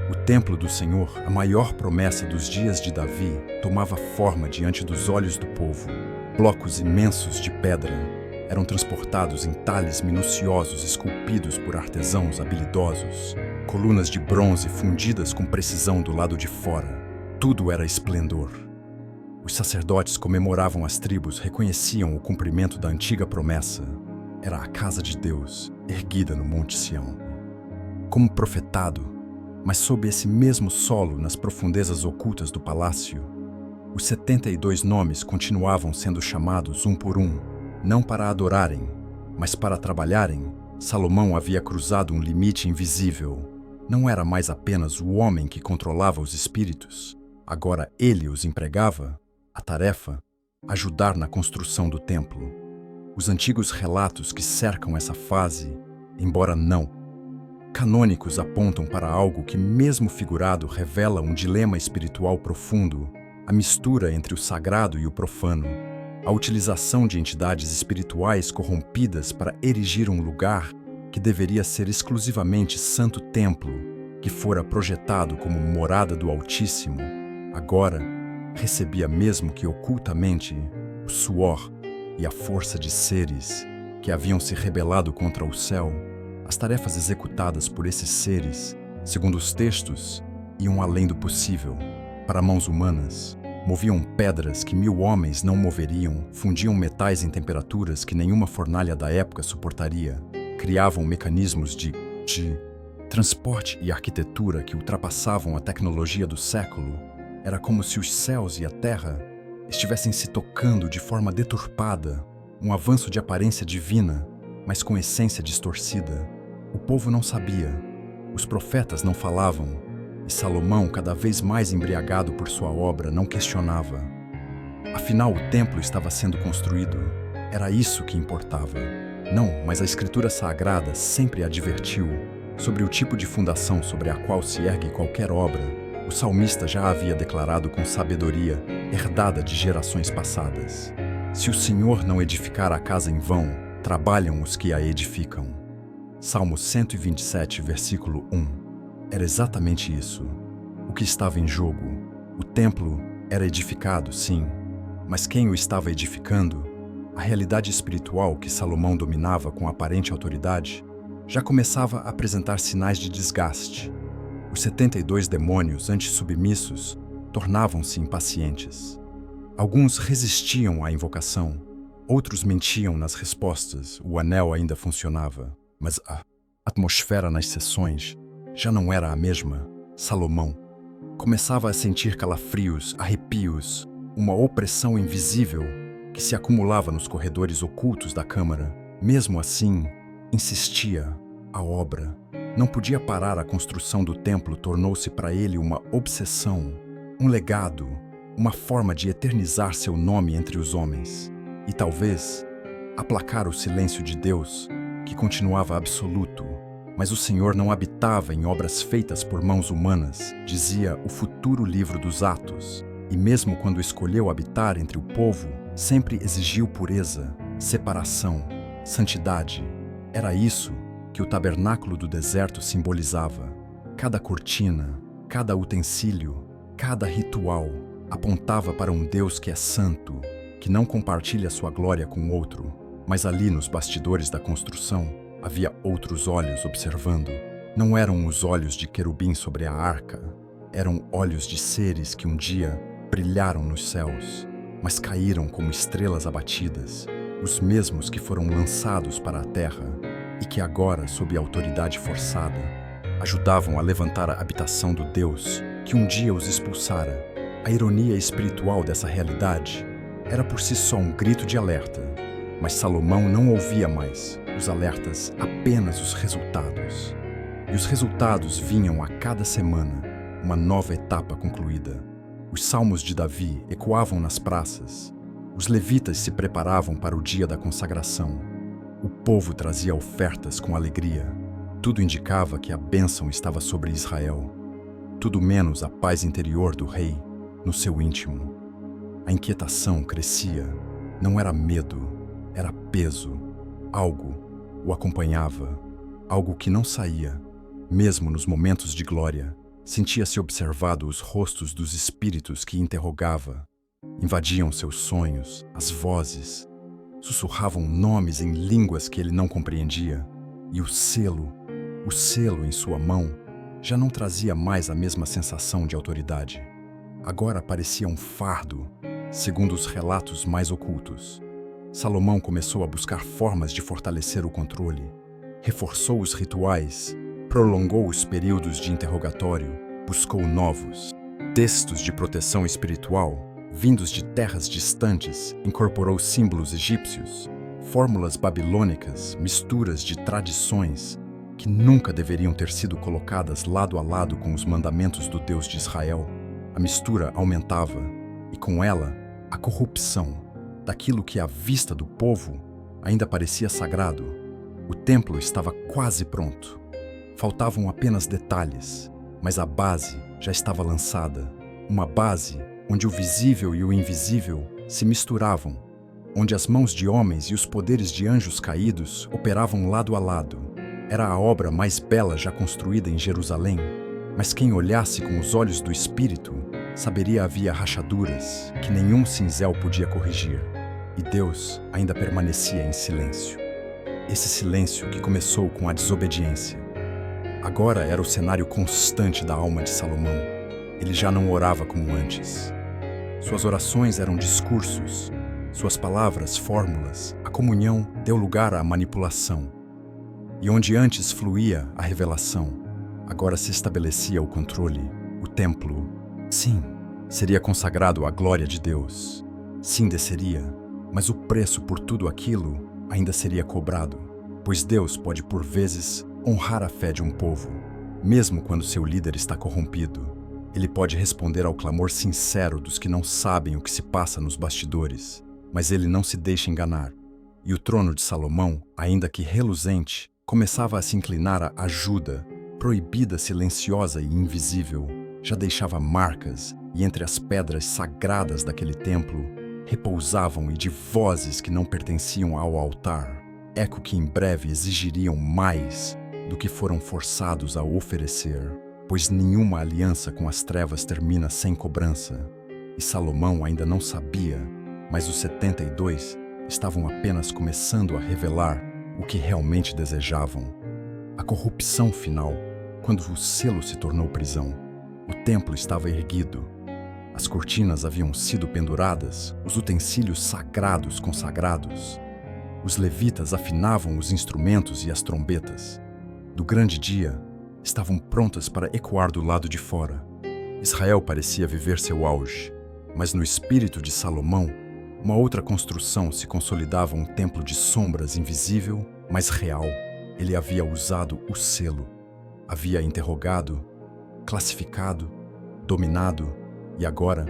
O templo do Senhor, a maior promessa dos dias de Davi, tomava forma diante dos olhos do povo. Blocos imensos de pedra eram transportados em talhes minuciosos esculpidos por artesãos habilidosos. Colunas de bronze fundidas com precisão do lado de fora. Tudo era esplendor. Os sacerdotes comemoravam as tribos, reconheciam o cumprimento da antiga promessa. Era a casa de Deus, erguida no Monte Sião. Como profetado, mas sob esse mesmo solo, nas profundezas ocultas do palácio, os 72 nomes continuavam sendo chamados um por um, não para adorarem, mas para trabalharem. Salomão havia cruzado um limite invisível. Não era mais apenas o homem que controlava os espíritos. Agora ele os empregava. A tarefa: ajudar na construção do templo. Os antigos relatos que cercam essa fase, embora não canônicos, apontam para algo que, mesmo figurado, revela um dilema espiritual profundo: a mistura entre o sagrado e o profano, a utilização de entidades espirituais corrompidas para erigir um lugar que deveria ser exclusivamente santo templo, que fora projetado como morada do Altíssimo, agora recebia, mesmo que ocultamente, o suor e a força de seres que haviam se rebelado contra o céu. As tarefas executadas por esses seres, segundo os textos, iam além do possível. Para mãos humanas, moviam pedras que 1000 homens não moveriam, fundiam metais em temperaturas que nenhuma fornalha da época suportaria, criavam mecanismos de transporte e arquitetura que ultrapassavam a tecnologia do século. Era como se os céus e a terra estivessem se tocando de forma deturpada, um avanço de aparência divina, mas com essência distorcida. O povo não sabia, os profetas não falavam, e Salomão, cada vez mais embriagado por sua obra, não questionava. Afinal, o templo estava sendo construído. Era isso que importava. Não, mas a Escritura Sagrada sempre advertiu sobre o tipo de fundação sobre a qual se ergue qualquer obra. O salmista já havia declarado com sabedoria, herdada de gerações passadas: se o Senhor não edificar a casa em vão, trabalham os que a edificam. Salmo 127, versículo 1. Era exatamente isso. O que estava em jogo. O templo era edificado, sim, mas quem o estava edificando? A realidade espiritual que Salomão dominava com aparente autoridade já começava a apresentar sinais de desgaste. Os 72 demônios antissubmissos tornavam-se impacientes. Alguns resistiam à invocação, outros mentiam nas respostas. O anel ainda funcionava, mas a atmosfera nas sessões já não era a mesma. Salomão começava a sentir calafrios, arrepios, uma opressão invisível que se acumulava nos corredores ocultos da câmara. Mesmo assim, insistia. A obra não podia parar. A construção do templo tornou-se para ele uma obsessão, um legado, uma forma de eternizar seu nome entre os homens e talvez aplacar o silêncio de Deus, que continuava absoluto. Mas o Senhor não habitava em obras feitas por mãos humanas, dizia o futuro livro dos Atos, e mesmo quando escolheu habitar entre o povo, sempre exigiu pureza, separação, santidade. Era isso que o tabernáculo do deserto simbolizava. Cada cortina, cada utensílio, cada ritual apontava para um Deus que é santo, que não compartilha sua glória com outro. Mas ali nos bastidores da construção havia outros olhos observando. Não eram os olhos de querubim sobre a arca, eram olhos de seres que um dia brilharam nos céus, mas caíram como estrelas abatidas, os mesmos que foram lançados para a terra e que agora, sob autoridade forçada, ajudavam a levantar a habitação do Deus que um dia os expulsara. A ironia espiritual dessa realidade era por si só um grito de alerta, mas Salomão não ouvia mais os alertas, apenas os resultados. E os resultados vinham a cada semana, uma nova etapa concluída. Os salmos de Davi ecoavam nas praças. Os levitas se preparavam para o dia da consagração. O povo trazia ofertas com alegria. Tudo indicava que a bênção estava sobre Israel. Tudo menos a paz interior do rei, no seu íntimo. A inquietação crescia. Não era medo, era peso. Algo o acompanhava, algo que não saía. Mesmo nos momentos de glória, sentia-se observado os rostos dos espíritos que interrogava. Invadiam seus sonhos, as vozes, sussurravam nomes em línguas que ele não compreendia. E o selo em sua mão, já não trazia mais a mesma sensação de autoridade. Agora parecia um fardo, segundo os relatos mais ocultos. Salomão começou a buscar formas de fortalecer o controle, reforçou os rituais, prolongou os períodos de interrogatório, buscou novos textos de proteção espiritual, vindos de terras distantes, incorporou símbolos egípcios, fórmulas babilônicas, misturas de tradições que nunca deveriam ter sido colocadas lado a lado com os mandamentos do Deus de Israel. A mistura aumentava, e com ela, a corrupção daquilo que à vista do povo ainda parecia sagrado. O templo estava quase pronto. Faltavam apenas detalhes, mas a base já estava lançada. Uma base onde o visível e o invisível se misturavam, onde as mãos de homens e os poderes de anjos caídos operavam lado a lado. Era a obra mais bela já construída em Jerusalém, mas quem olhasse com os olhos do Espírito saberia havia rachaduras que nenhum cinzel podia corrigir. E Deus ainda permanecia em silêncio. Esse silêncio que começou com a desobediência. Agora era o cenário constante da alma de Salomão. Ele já não orava como antes. Suas orações eram discursos, suas palavras fórmulas. A comunhão deu lugar à manipulação. E onde antes fluía a revelação, agora se estabelecia o controle. O templo, sim, seria consagrado à glória de Deus. Sim, desceria, mas o preço por tudo aquilo ainda seria cobrado, pois Deus pode por vezes honrar a fé de um povo, mesmo quando seu líder está corrompido. Ele pode responder ao clamor sincero dos que não sabem o que se passa nos bastidores, mas ele não se deixa enganar. E o trono de Salomão, ainda que reluzente, começava a se inclinar à ajuda, proibida, silenciosa e invisível. Já deixava marcas, e entre as pedras sagradas daquele templo, repousavam e de vozes que não pertenciam ao altar, eco que em breve exigiriam mais do que foram forçados a oferecer, pois nenhuma aliança com as trevas termina sem cobrança. E Salomão ainda não sabia, mas os 72 estavam apenas começando a revelar o que realmente desejavam. A corrupção final, quando o selo se tornou prisão. O templo estava erguido. As cortinas haviam sido penduradas, os utensílios sagrados consagrados. Os levitas afinavam os instrumentos e as trombetas. Do grande dia, estavam prontas para ecoar do lado de fora. Israel parecia viver seu auge, mas no espírito de Salomão, uma outra construção se consolidava, um templo de sombras invisível, mas real. Ele havia usado o selo, havia interrogado, classificado, dominado e agora,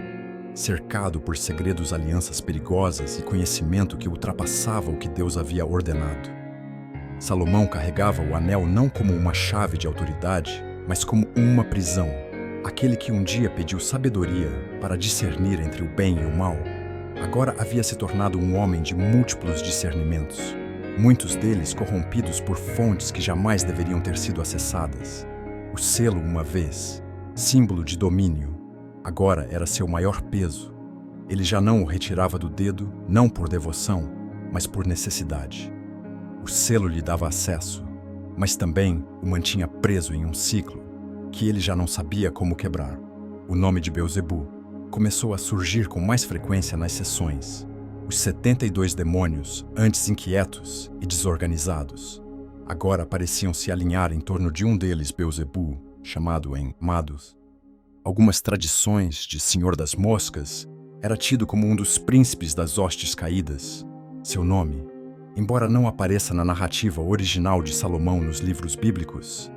cercado por segredos, alianças perigosas e conhecimento que ultrapassava o que Deus havia ordenado. Salomão carregava o anel não como uma chave de autoridade, mas como uma prisão. Aquele que um dia pediu sabedoria para discernir entre o bem e o mal, agora havia se tornado um homem de múltiplos discernimentos, muitos deles corrompidos por fontes que jamais deveriam ter sido acessadas. O selo, uma vez, símbolo de domínio, agora era seu maior peso. Ele já não o retirava do dedo, não por devoção, mas por necessidade. O selo lhe dava acesso, mas também o mantinha preso em um ciclo que ele já não sabia como quebrar. O nome de Beelzebu começou a surgir com mais frequência nas sessões. Os 72 demônios, antes inquietos e desorganizados, agora pareciam se alinhar em torno de um deles, Beelzebu, chamado em Mados. Algumas tradições de Senhor das Moscas era tido como um dos príncipes das hostes caídas. Seu nome, embora não apareça na narrativa original de Salomão nos livros bíblicos,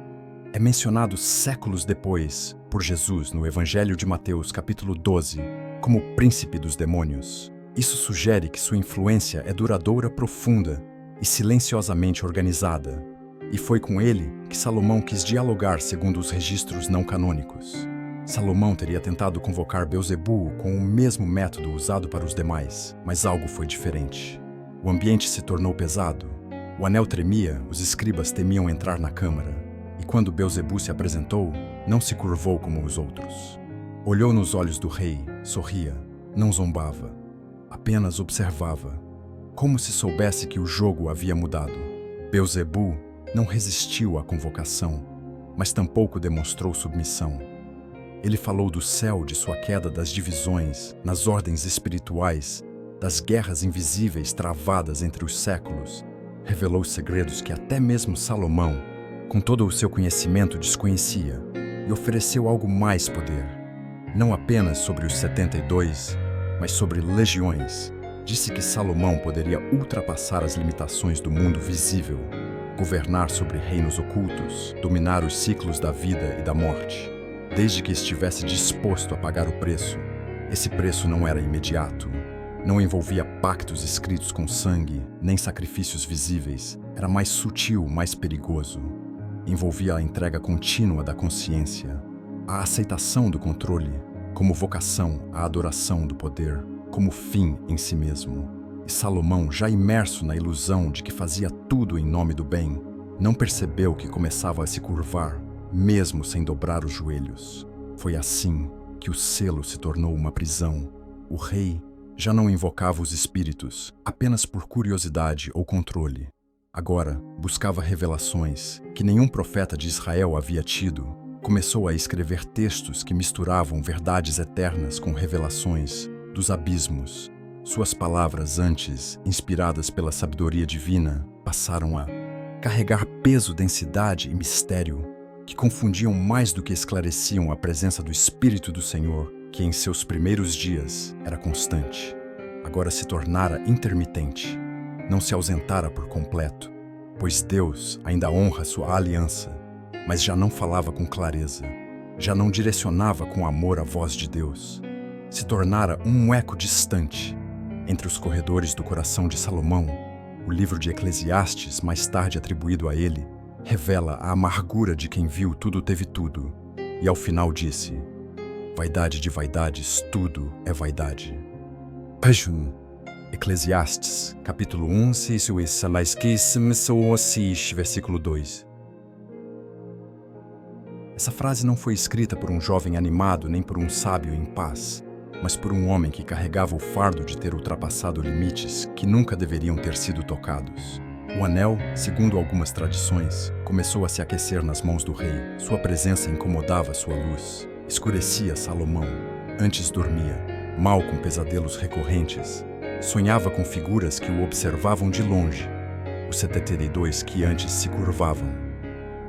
é mencionado séculos depois por Jesus no Evangelho de Mateus, capítulo 12, como o príncipe dos demônios. Isso sugere que sua influência é duradoura, profunda e silenciosamente organizada, e foi com ele que Salomão quis dialogar segundo os registros não canônicos. Salomão teria tentado convocar Beelzebu com o mesmo método usado para os demais, mas algo foi diferente. O ambiente se tornou pesado, o anel tremia, os escribas temiam entrar na câmara, e quando Beelzebu se apresentou, não se curvou como os outros. Olhou nos olhos do rei, sorria, não zombava, apenas observava, como se soubesse que o jogo havia mudado. Beelzebu não resistiu à convocação, mas tampouco demonstrou submissão. Ele falou do céu, de sua queda, das divisões, nas ordens espirituais, das guerras invisíveis travadas entre os séculos. Revelou segredos que até mesmo Salomão, com todo o seu conhecimento, desconhecia, e ofereceu algo mais: poder. Não apenas sobre os 72, mas sobre legiões. Disse que Salomão poderia ultrapassar as limitações do mundo visível, governar sobre reinos ocultos, dominar os ciclos da vida e da morte, desde que estivesse disposto a pagar o preço. Esse preço não era imediato, não envolvia pactos escritos com sangue, nem sacrifícios visíveis. Era mais sutil, mais perigoso. Envolvia a entrega contínua da consciência, a aceitação do controle, como vocação, a adoração do poder, como fim em si mesmo. E Salomão, já imerso na ilusão de que fazia tudo em nome do bem, não percebeu que começava a se curvar, mesmo sem dobrar os joelhos. Foi assim que o selo se tornou uma prisão. O rei já não invocava os espíritos apenas por curiosidade ou controle. Agora buscava revelações que nenhum profeta de Israel havia tido. Começou a escrever textos que misturavam verdades eternas com revelações dos abismos. Suas palavras, antes inspiradas pela sabedoria divina, passaram a carregar peso, densidade e mistério, que confundiam mais do que esclareciam a presença do Espírito do Senhor, que em seus primeiros dias era constante. Agora se tornara intermitente, não se ausentara por completo, pois Deus ainda honra sua aliança, mas já não falava com clareza, já não direcionava com amor a voz de Deus. Se tornara um eco distante. Entre os corredores do coração de Salomão, o livro de Eclesiastes, mais tarde atribuído a ele, revela a amargura de quem viu tudo teve tudo, e ao final disse: vaidade de vaidades, tudo é vaidade. Pajun. Eclesiastes, capítulo 1, versículo 2. Essa frase não foi escrita por um jovem animado nem por um sábio em paz, mas por um homem que carregava o fardo de ter ultrapassado limites que nunca deveriam ter sido tocados. O anel, segundo algumas tradições, começou a se aquecer nas mãos do rei. Sua presença incomodava sua luz. Escurecia Salomão. Antes dormia, mal com pesadelos recorrentes. Sonhava com figuras que o observavam de longe. Os 72 que antes se curvavam,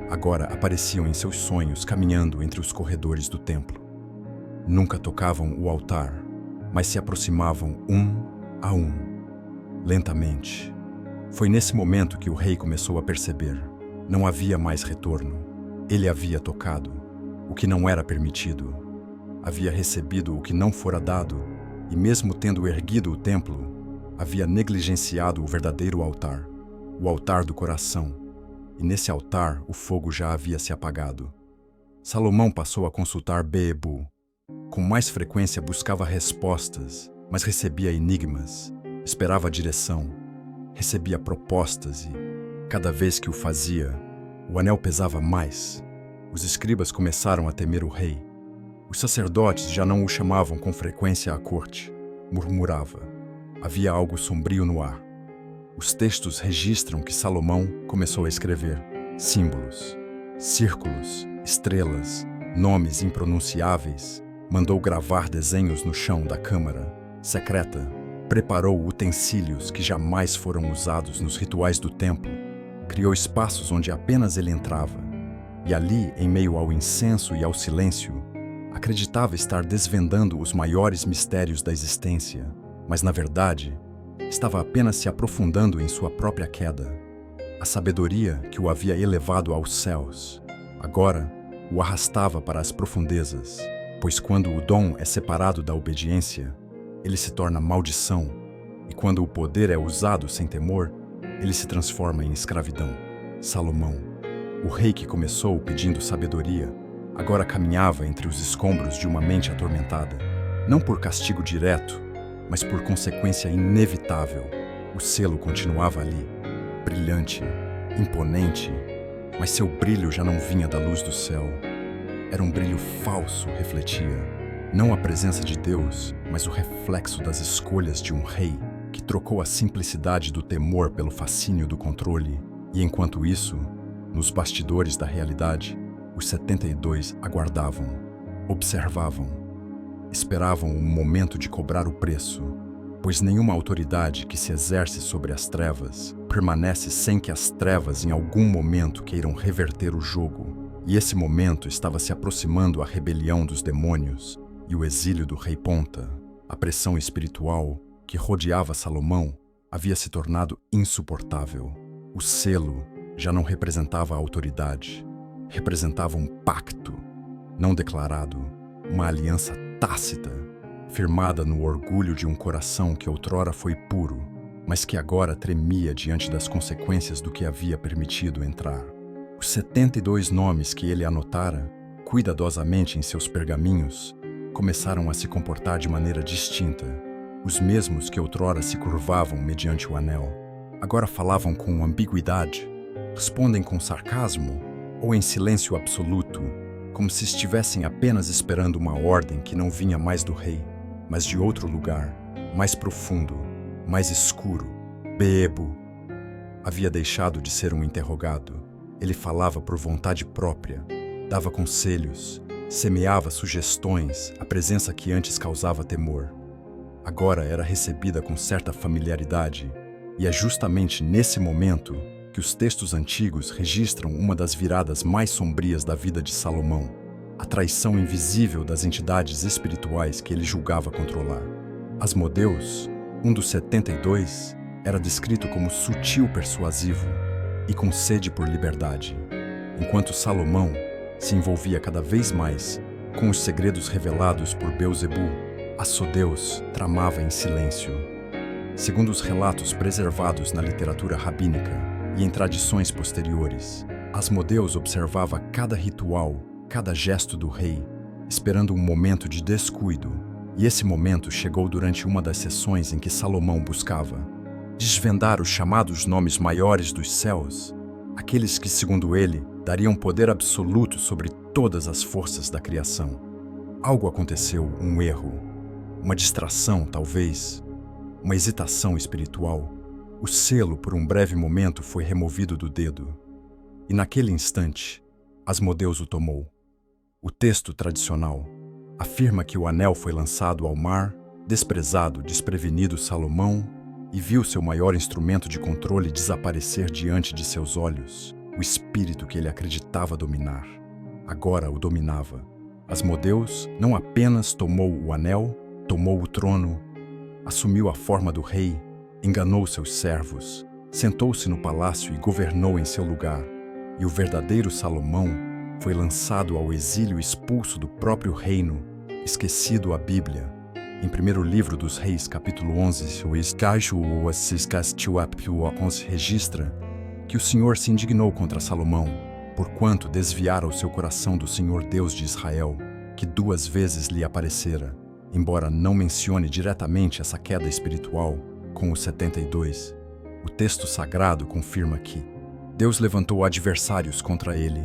agora apareciam em seus sonhos caminhando entre os corredores do templo. Nunca tocavam o altar, mas se aproximavam um a um, lentamente. Foi nesse momento que o rei começou a perceber. Não havia mais retorno. Ele havia tocado o que não era permitido. Havia recebido o que não fora dado, e mesmo tendo erguido o templo, havia negligenciado o verdadeiro altar, o altar do coração. E nesse altar o fogo já havia se apagado. Salomão passou a consultar Beebu. Com mais frequência buscava respostas, mas recebia enigmas. Esperava direção. Recebia propostas e, cada vez que o fazia, o anel pesava mais. Os escribas começaram a temer o rei. Os sacerdotes já não o chamavam com frequência à corte. Murmurava. Havia algo sombrio no ar. Os textos registram que Salomão começou a escrever símbolos, círculos, estrelas, nomes impronunciáveis. Mandou gravar desenhos no chão da câmara secreta. Preparou utensílios que jamais foram usados nos rituais do templo. Criou espaços onde apenas ele entrava. E ali, em meio ao incenso e ao silêncio, acreditava estar desvendando os maiores mistérios da existência, mas, na verdade, estava apenas se aprofundando em sua própria queda. A sabedoria que o havia elevado aos céus, agora o arrastava para as profundezas, pois quando o dom é separado da obediência, ele se torna maldição, e quando o poder é usado sem temor, ele se transforma em escravidão. Salomão, o rei que começou pedindo sabedoria, agora caminhava entre os escombros de uma mente atormentada, não por castigo direto, mas por consequência inevitável. O selo continuava ali, brilhante, imponente, mas seu brilho já não vinha da luz do céu. Era um brilho falso, refletia. Não a presença de Deus, mas o reflexo das escolhas de um rei que trocou a simplicidade do temor pelo fascínio do controle. E enquanto isso, nos bastidores da realidade, os 72 aguardavam, observavam, esperavam o momento de cobrar o preço, pois nenhuma autoridade que se exerce sobre as trevas permanece sem que as trevas em algum momento queiram reverter o jogo. E esse momento estava se aproximando a rebelião dos demônios e o exílio do rei Ponta. A pressão espiritual que rodeava Salomão havia se tornado insuportável. O selo já não representava a autoridade, representava um pacto não declarado, uma aliança tácita, firmada no orgulho de um coração que outrora foi puro, mas que agora tremia diante das consequências do que havia permitido entrar. Os 72 nomes que ele anotara cuidadosamente em seus pergaminhos começaram a se comportar de maneira distinta. Os mesmos que outrora se curvavam mediante o anel, agora falavam com ambiguidade, respondem com sarcasmo ou em silêncio absoluto, como se estivessem apenas esperando uma ordem que não vinha mais do rei, mas de outro lugar, mais profundo, mais escuro. Beebu havia deixado de ser um interrogado. Ele falava por vontade própria, dava conselhos, semeava sugestões, a presença que antes causava temor. Agora era recebida com certa familiaridade, e é justamente nesse momento que os textos antigos registram uma das viradas mais sombrias da vida de Salomão, a traição invisível das entidades espirituais que ele julgava controlar. Asmodeus, um dos 72, era descrito como sutil persuasivo e com sede por liberdade, enquanto Salomão se envolvia cada vez mais com os segredos revelados por Beuzebu. Asmodeus tramava em silêncio. Segundo os relatos preservados na literatura rabínica e em tradições posteriores, Asmodeus observava cada ritual, cada gesto do rei, esperando um momento de descuido, e esse momento chegou durante uma das sessões em que Salomão buscava desvendar os chamados nomes maiores dos céus, aqueles que, segundo ele, dariam poder absoluto sobre todas as forças da criação. Algo aconteceu, um erro, uma distração, talvez, uma hesitação espiritual. O selo, por um breve momento, foi removido do dedo. E naquele instante, Asmodeus o tomou. O texto tradicional afirma que o anel foi lançado ao mar, desprezado, desprevenido Salomão, e viu seu maior instrumento de controle desaparecer diante de seus olhos, o espírito que ele acreditava dominar. Agora o dominava. Asmodeus não apenas tomou o anel, tomou o trono, assumiu a forma do rei, enganou seus servos, sentou-se no palácio e governou em seu lugar. E o verdadeiro Salomão foi lançado ao exílio, expulso do próprio reino, esquecido a Bíblia. Em 1º livro dos Reis, capítulo 11, registra que o Senhor se indignou contra Salomão, porquanto desviara o seu coração do Senhor Deus de Israel, que 2 vezes lhe aparecera, embora não mencione diretamente essa queda espiritual com os 72. O texto sagrado confirma que Deus levantou adversários contra ele.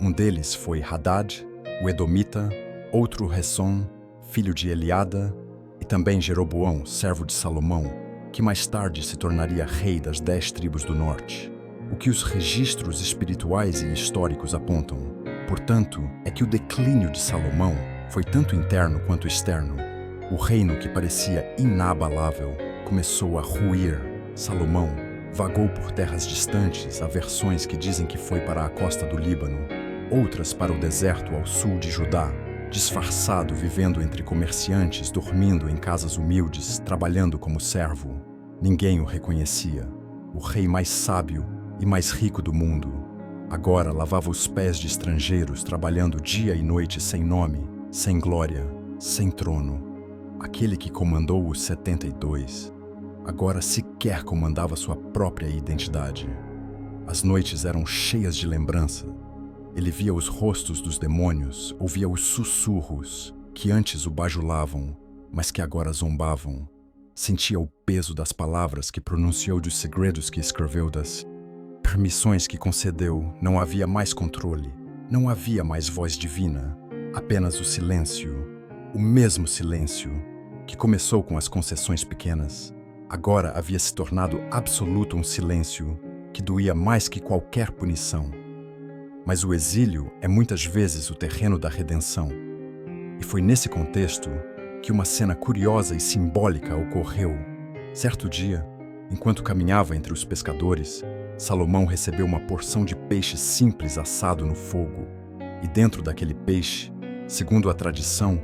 Um deles foi Hadad, o Edomita, outro Resson, filho de Eliada, e também Jeroboão, servo de Salomão, que mais tarde se tornaria rei das 10 tribos do norte. O que os registros espirituais e históricos apontam, portanto, é que o declínio de Salomão foi tanto interno quanto externo. O reino que parecia inabalável começou a ruir. Salomão vagou por terras distantes, há versões que dizem que foi para a costa do Líbano, outras para o deserto ao sul de Judá, disfarçado, vivendo entre comerciantes, dormindo em casas humildes, trabalhando como servo. Ninguém o reconhecia. O rei mais sábio e mais rico do mundo agora lavava os pés de estrangeiros, trabalhando dia e noite sem nome, sem glória, sem trono. Aquele que comandou os 72 agora sequer comandava sua própria identidade. As noites eram cheias de lembrança. Ele via os rostos dos demônios, ouvia os sussurros que antes o bajulavam, mas que agora zombavam. Sentia o peso das palavras que pronunciou, dos segredos que escreveu, das permissões que concedeu. Não havia mais controle, não havia mais voz divina, apenas o silêncio, o mesmo silêncio que começou com as concessões pequenas. Agora havia se tornado absoluto, um silêncio que doía mais que qualquer punição. Mas o exílio é muitas vezes o terreno da redenção. E foi nesse contexto que uma cena curiosa e simbólica ocorreu. Certo dia, enquanto caminhava entre os pescadores, Salomão recebeu uma porção de peixe simples assado no fogo. E dentro daquele peixe, segundo a tradição,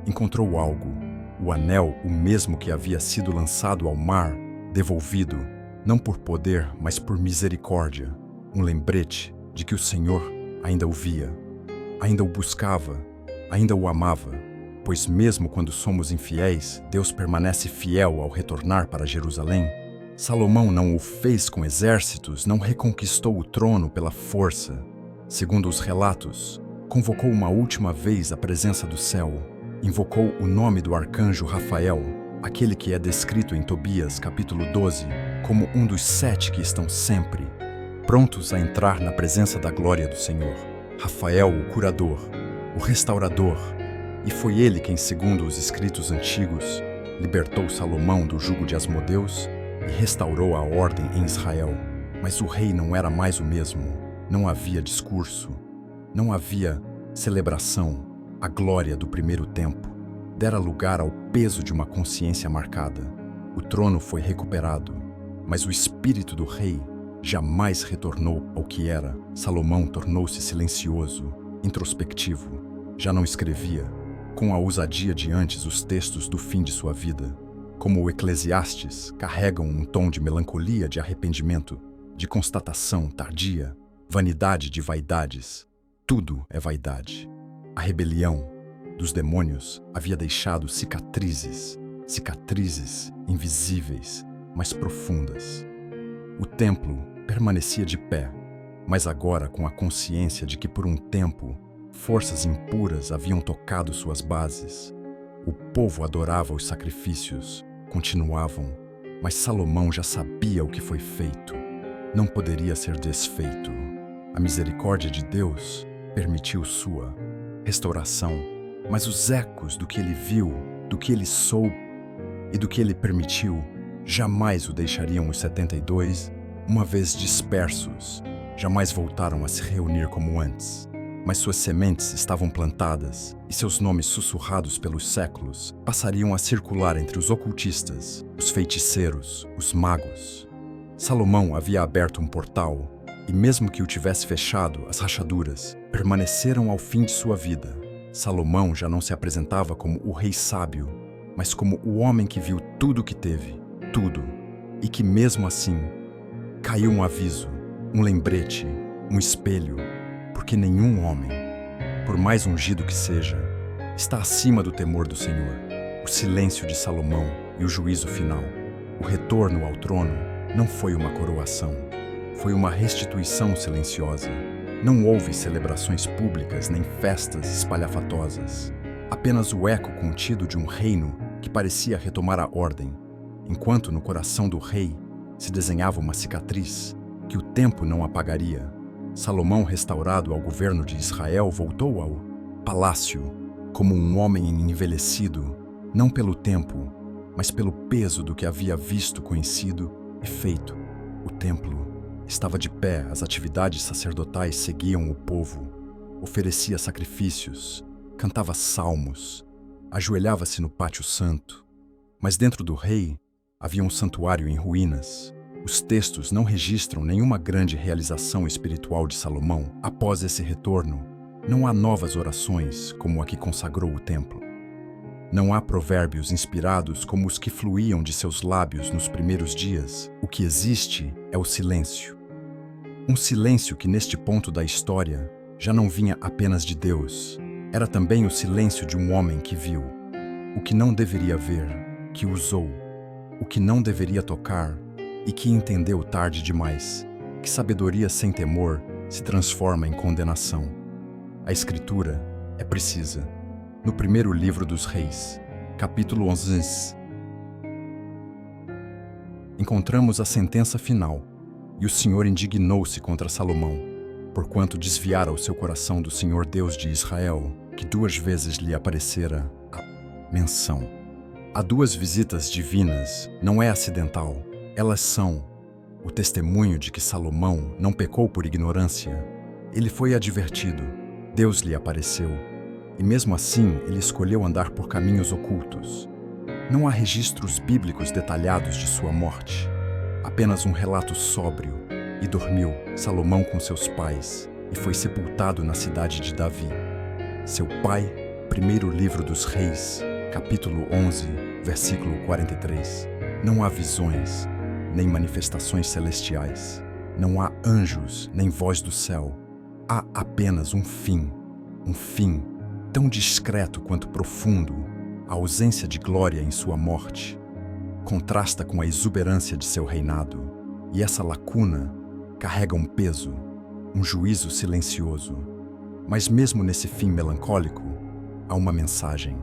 encontrou algo: o anel, o mesmo que havia sido lançado ao mar, devolvido, não por poder, mas por misericórdia. Um lembrete de que o Senhor ainda o via, ainda o buscava, ainda o amava, pois mesmo quando somos infiéis, Deus permanece fiel ao retornar para Jerusalém. Salomão não o fez com exércitos, não reconquistou o trono pela força. Segundo os relatos, convocou uma última vez a presença do céu, invocou o nome do arcanjo Rafael, aquele que é descrito em Tobias, capítulo 12, como um dos 7 que estão sempre prontos a entrar na presença da glória do Senhor. Rafael, o curador, o restaurador, e foi ele quem, segundo os escritos antigos, libertou Salomão do jugo de Asmodeus e restaurou a ordem em Israel. Mas o rei não era mais o mesmo. Não havia discurso, não havia celebração. A glória do primeiro tempo dera lugar ao peso de uma consciência marcada. O trono foi recuperado, mas o espírito do rei jamais retornou ao que era. Salomão tornou-se silencioso, introspectivo. Já não escrevia com a ousadia de antes os textos do fim de sua vida. Como o Eclesiastes, carregam um tom de melancolia, de arrependimento, de constatação tardia, vanidade de vaidades. Tudo é vaidade. A rebelião dos demônios havia deixado cicatrizes, cicatrizes invisíveis, mas profundas. O templo permanecia de pé, mas agora com a consciência de que por um tempo forças impuras haviam tocado suas bases. O povo adorava os sacrifícios, continuavam, mas Salomão já sabia o que foi feito. Não poderia ser desfeito. A misericórdia de Deus permitiu sua restauração, mas os ecos do que ele viu, do que ele soube e do que ele permitiu Jamais o deixariam os 72, uma vez dispersos, jamais voltaram a se reunir como antes. Mas suas sementes estavam plantadas e seus nomes sussurrados pelos séculos passariam a circular entre os ocultistas, os feiticeiros, os magos. Salomão havia aberto um portal e, mesmo que o tivesse fechado, as rachaduras permaneceram ao fim de sua vida. Salomão já não se apresentava como o rei sábio, mas como o homem que viu tudo o que teve, tudo, e que mesmo assim caiu um aviso, um lembrete, um espelho, porque nenhum homem, por mais ungido que seja, está acima do temor do Senhor. O silêncio de Salomão e o juízo final, o retorno ao trono, não foi uma coroação, foi uma restituição silenciosa. Não houve celebrações públicas nem festas espalhafatosas, apenas o eco contido de um reino que parecia retomar a ordem, enquanto no coração do rei se desenhava uma cicatriz que o tempo não apagaria. Salomão, restaurado ao governo de Israel, voltou ao palácio como um homem envelhecido, não pelo tempo, mas pelo peso do que havia visto, conhecido e feito. O templo estava de pé, as atividades sacerdotais seguiam o povo, oferecia sacrifícios, cantava salmos, ajoelhava-se no pátio santo. Mas dentro do rei havia um santuário em ruínas. Os textos não registram nenhuma grande realização espiritual de Salomão. Após esse retorno, não há novas orações como a que consagrou o templo. Não há provérbios inspirados como os que fluíam de seus lábios nos primeiros dias. O que existe é o silêncio. Um silêncio que, neste ponto da história, já não vinha apenas de Deus. Era também o silêncio de um homem que viu o que não deveria ver, que usou o que não deveria tocar e que entendeu tarde demais que sabedoria sem temor se transforma em condenação. A Escritura é precisa. No primeiro livro dos Reis, capítulo 11, encontramos a sentença final, e o Senhor indignou-se contra Salomão, porquanto desviara o seu coração do Senhor Deus de Israel, que 2 vezes lhe aparecera a menção. Há 2 visitas divinas, não é acidental. Elas são o testemunho de que Salomão não pecou por ignorância. Ele foi advertido, Deus lhe apareceu, e mesmo assim ele escolheu andar por caminhos ocultos. Não há registros bíblicos detalhados de sua morte, apenas um relato sóbrio. E dormiu Salomão com seus pais, e foi sepultado na cidade de Davi. Seu pai, primeiro livro dos Reis, capítulo 11, versículo 43. Não há visões, nem manifestações celestiais. Não há anjos, nem voz do céu. Há apenas um fim tão discreto quanto profundo, a ausência de glória em sua morte. Contrasta com a exuberância de seu reinado, e essa lacuna carrega um peso, um juízo silencioso. Mas mesmo nesse fim melancólico, há uma mensagem,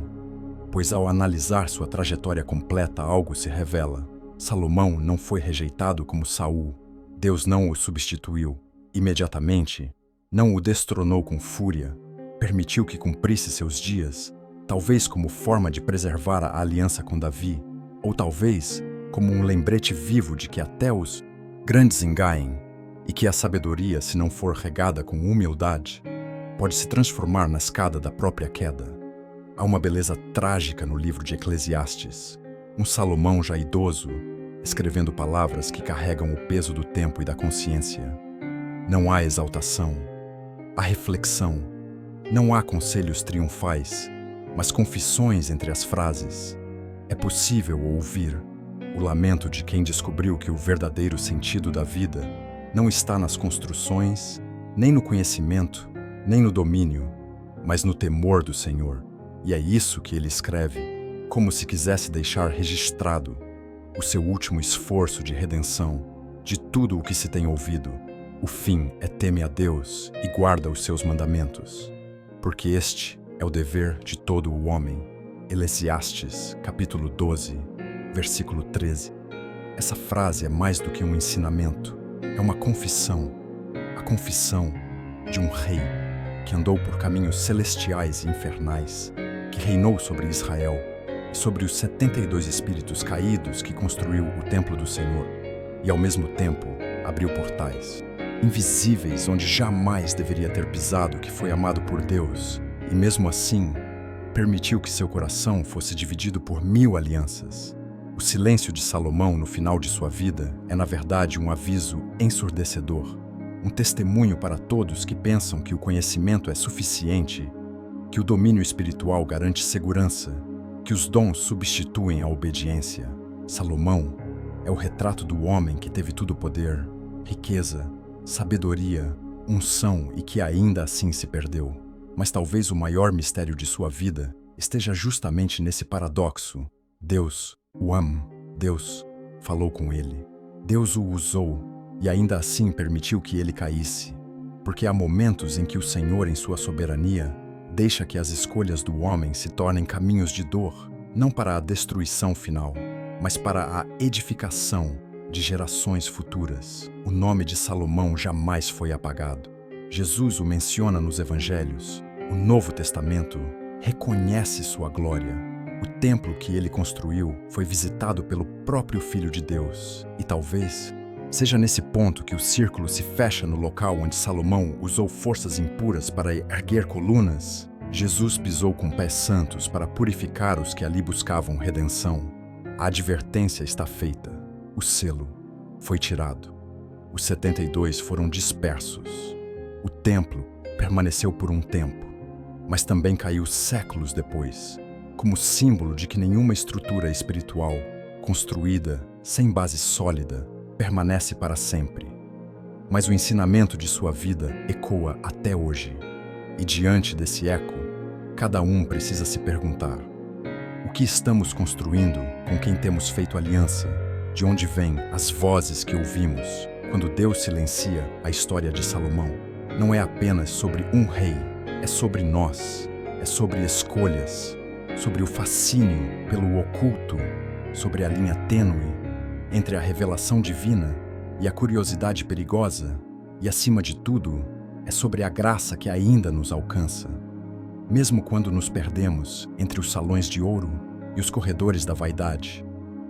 pois ao analisar sua trajetória completa, algo se revela. Salomão não foi rejeitado como Saul. Deus não o substituiu imediatamente, não o destronou com fúria, permitiu que cumprisse seus dias, talvez como forma de preservar a aliança com Davi, ou talvez como um lembrete vivo de que até os grandes engaem e que a sabedoria, se não for regada com humildade, pode se transformar na escada da própria queda. Há uma beleza trágica no livro de Eclesiastes, um Salomão já idoso, escrevendo palavras que carregam o peso do tempo e da consciência. Não há exaltação, há reflexão. Não há conselhos triunfais, mas confissões entre as frases. É possível ouvir o lamento de quem descobriu que o verdadeiro sentido da vida não está nas construções, nem no conhecimento, nem no domínio, mas no temor do Senhor. E é isso que ele escreve, como se quisesse deixar registrado o seu último esforço de redenção de tudo o que se tem ouvido. O fim é teme a Deus e guarda os seus mandamentos, porque este é o dever de todo o homem. Eclesiastes, capítulo 12, versículo 13. Essa frase é mais do que um ensinamento, é uma confissão, a confissão de um rei que andou por caminhos celestiais e infernais, que reinou sobre Israel, e sobre os 72 espíritos caídos que construiu o templo do Senhor, e ao mesmo tempo abriu portais invisíveis onde jamais deveria ter pisado que foi amado por Deus, e mesmo assim permitiu que seu coração fosse dividido por 1000 alianças. O silêncio de Salomão no final de sua vida é, na verdade, um aviso ensurdecedor, um testemunho para todos que pensam que o conhecimento é suficiente, que o domínio espiritual garante segurança, que os dons substituem a obediência. Salomão é o retrato do homem que teve todo o poder, riqueza, sabedoria, unção e que ainda assim se perdeu. Mas talvez o maior mistério de sua vida esteja justamente nesse paradoxo. Deus o ama, Deus falou com ele, Deus o usou e ainda assim permitiu que ele caísse, porque há momentos em que o Senhor, em sua soberania, deixa que as escolhas do homem se tornem caminhos de dor, não para a destruição final, mas para a edificação de gerações futuras. O nome de Salomão jamais foi apagado. Jesus o menciona nos Evangelhos. O Novo Testamento reconhece sua glória. O templo que ele construiu foi visitado pelo próprio Filho de Deus. E talvez seja nesse ponto que o círculo se fecha no local onde Salomão usou forças impuras para erguer colunas. Jesus pisou com pés santos para purificar os que ali buscavam redenção. A advertência está feita. O selo foi tirado. Os 72 foram dispersos. O templo permaneceu por um tempo, mas também caiu séculos depois, como símbolo de que nenhuma estrutura espiritual, construída sem base sólida, permanece para sempre. Mas o ensinamento de sua vida ecoa até hoje. E diante desse eco, cada um precisa se perguntar: o que estamos construindo com quem temos feito aliança? De onde vêm as vozes que ouvimos quando Deus silencia a história de Salomão? Não é apenas sobre um rei, é sobre nós, é sobre escolhas, sobre o fascínio pelo oculto, sobre a linha tênue entre a revelação divina e a curiosidade perigosa, e acima de tudo, é sobre a graça que ainda nos alcança. Mesmo quando nos perdemos entre os salões de ouro e os corredores da vaidade,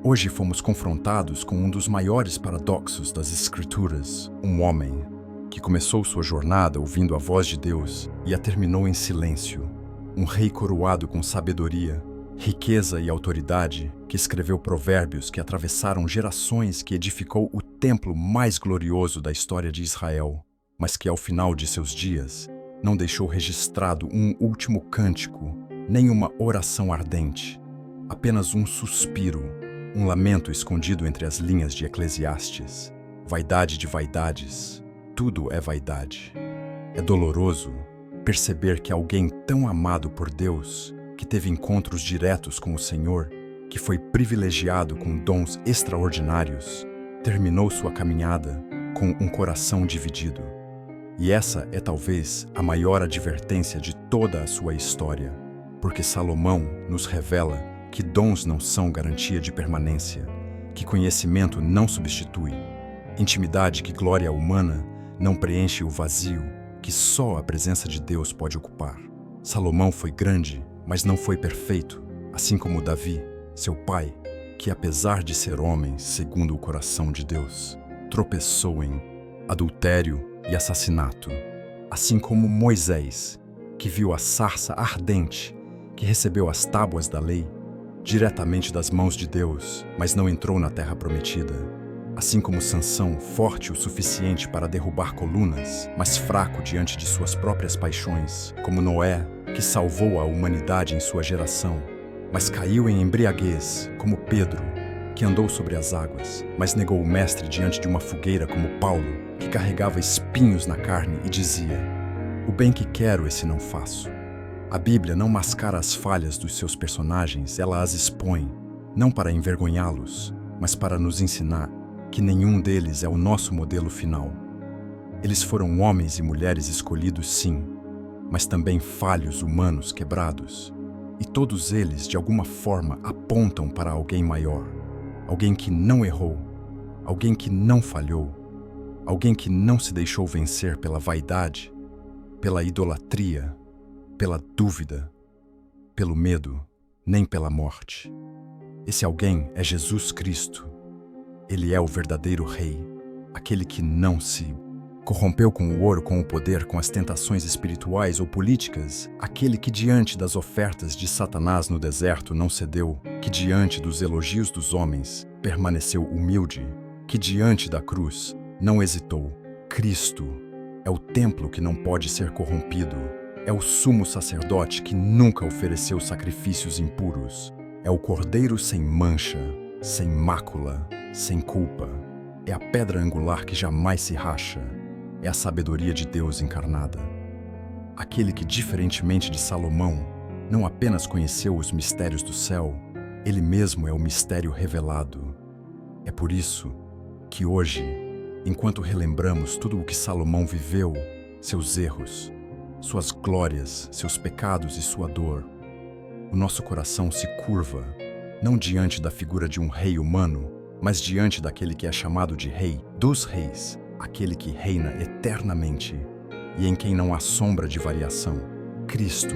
hoje fomos confrontados com um dos maiores paradoxos das Escrituras, um homem que começou sua jornada ouvindo a voz de Deus e a terminou em silêncio, um rei coroado com sabedoria, riqueza e autoridade, que escreveu provérbios que atravessaram gerações, que edificou o templo mais glorioso da história de Israel, mas que ao final de seus dias não deixou registrado um último cântico, nem uma oração ardente, apenas um suspiro, um lamento escondido entre as linhas de Eclesiastes. Vaidade de vaidades, tudo é vaidade. É doloroso perceber que alguém tão amado por Deus, que teve encontros diretos com o Senhor, que foi privilegiado com dons extraordinários, terminou sua caminhada com um coração dividido. E essa é talvez a maior advertência de toda a sua história, porque Salomão nos revela que dons não são garantia de permanência, que conhecimento não substitui, intimidade que glória humana não preenche o vazio que só a presença de Deus pode ocupar. Salomão foi grande, mas não foi perfeito, assim como Davi, seu pai, que apesar de ser homem segundo o coração de Deus, tropeçou em adultério e assassinato, assim como Moisés, que viu a sarça ardente, que recebeu as tábuas da lei, diretamente das mãos de Deus, mas não entrou na terra prometida. Assim como Sansão, forte o suficiente para derrubar colunas, mas fraco diante de suas próprias paixões, como Noé, que salvou a humanidade em sua geração, mas caiu em embriaguez, como Pedro, que andou sobre as águas, mas negou o mestre diante de uma fogueira, como Paulo, que carregava espinhos na carne e dizia: "O bem que quero, esse não faço." A Bíblia não mascara as falhas dos seus personagens, ela as expõe, não para envergonhá-los, mas para nos ensinar que nenhum deles é o nosso modelo final. Eles foram homens e mulheres escolhidos, sim, mas também falhos humanos quebrados. E todos eles, de alguma forma, apontam para alguém maior, alguém que não errou, alguém que não falhou, alguém que não se deixou vencer pela vaidade, pela idolatria, pela dúvida, pelo medo, nem pela morte. Esse alguém é Jesus Cristo. Ele é o verdadeiro Rei, aquele que não se corrompeu com o ouro, com o poder, com as tentações espirituais ou políticas, aquele que diante das ofertas de Satanás no deserto não cedeu, que diante dos elogios dos homens permaneceu humilde, que diante da cruz não hesitou. Cristo é o templo que não pode ser corrompido, é o sumo sacerdote que nunca ofereceu sacrifícios impuros, é o cordeiro sem mancha, sem mácula, sem culpa, é a pedra angular que jamais se racha, é a sabedoria de Deus encarnada. Aquele que, diferentemente de Salomão, não apenas conheceu os mistérios do céu, ele mesmo é o mistério revelado. É por isso que hoje, enquanto relembramos tudo o que Salomão viveu, seus erros, suas glórias, seus pecados e sua dor, o nosso coração se curva, não diante da figura de um rei humano, mas diante daquele que é chamado de Rei dos Reis, aquele que reina eternamente e em quem não há sombra de variação. Cristo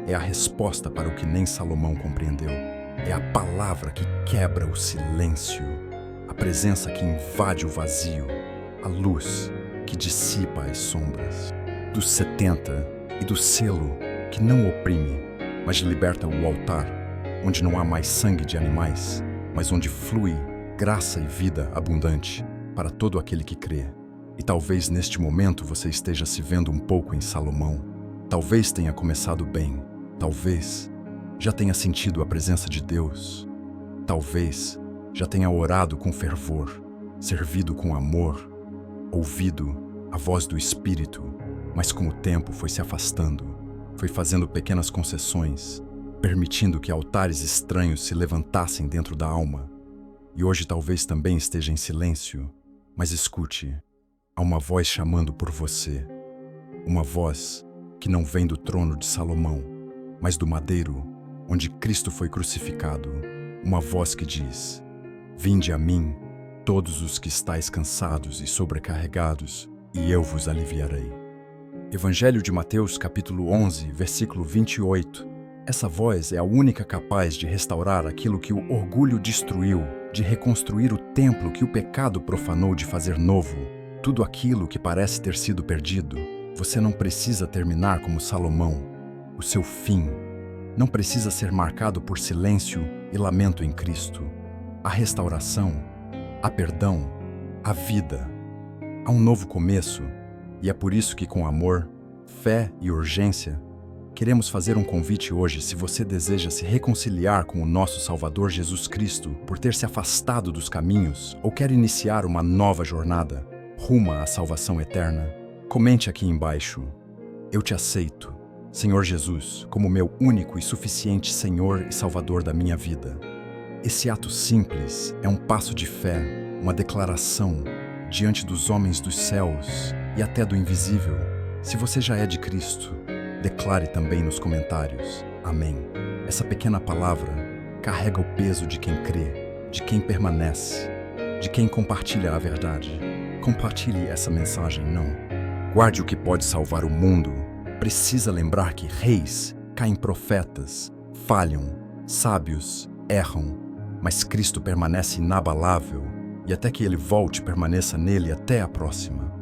é a resposta para o que nem Salomão compreendeu. É a palavra que quebra o silêncio, a presença que invade o vazio, a luz que dissipa as sombras. Dos 70 e do selo que não oprime, mas liberta o altar, onde não há mais sangue de animais, mas onde flui graça e vida abundante para todo aquele que crê. E talvez neste momento você esteja se vendo um pouco em Salomão. Talvez tenha começado bem. Talvez já tenha sentido a presença de Deus. Talvez já tenha orado com fervor, servido com amor, ouvido a voz do Espírito, mas com o tempo foi se afastando, foi fazendo pequenas concessões, permitindo que altares estranhos se levantassem dentro da alma. E hoje talvez também esteja em silêncio, mas escute. Há uma voz chamando por você, uma voz que não vem do trono de Salomão, mas do madeiro, onde Cristo foi crucificado, uma voz que diz: vinde a mim, todos os que estáis cansados e sobrecarregados, e eu vos aliviarei. Evangelho de Mateus, capítulo 11, versículo 28. Essa voz é a única capaz de restaurar aquilo que o orgulho destruiu, de reconstruir o templo que o pecado profanou, de fazer novo tudo aquilo que parece ter sido perdido. Você não precisa terminar como Salomão. O seu fim não precisa ser marcado por silêncio e lamento em Cristo. Há restauração, há perdão, há vida. Há um novo começo, e é por isso que, com amor, fé e urgência, queremos fazer um convite hoje. Se você deseja se reconciliar com o nosso Salvador Jesus Cristo por ter se afastado dos caminhos ou quer iniciar uma nova jornada rumo à salvação eterna, comente aqui embaixo: eu te aceito, Senhor Jesus, como meu único e suficiente Senhor e Salvador da minha vida. Esse ato simples é um passo de fé, uma declaração diante dos homens dos céus e até do invisível. Se você já é de Cristo, declare também nos comentários: amém. Essa pequena palavra carrega o peso de quem crê, de quem permanece, de quem compartilha a verdade. Compartilhe essa mensagem, não. Guarde o que pode salvar o mundo. Precisa lembrar que reis caem, profetas falham, sábios erram, mas Cristo permanece inabalável, e até que Ele volte, permaneça nele. Até a próxima.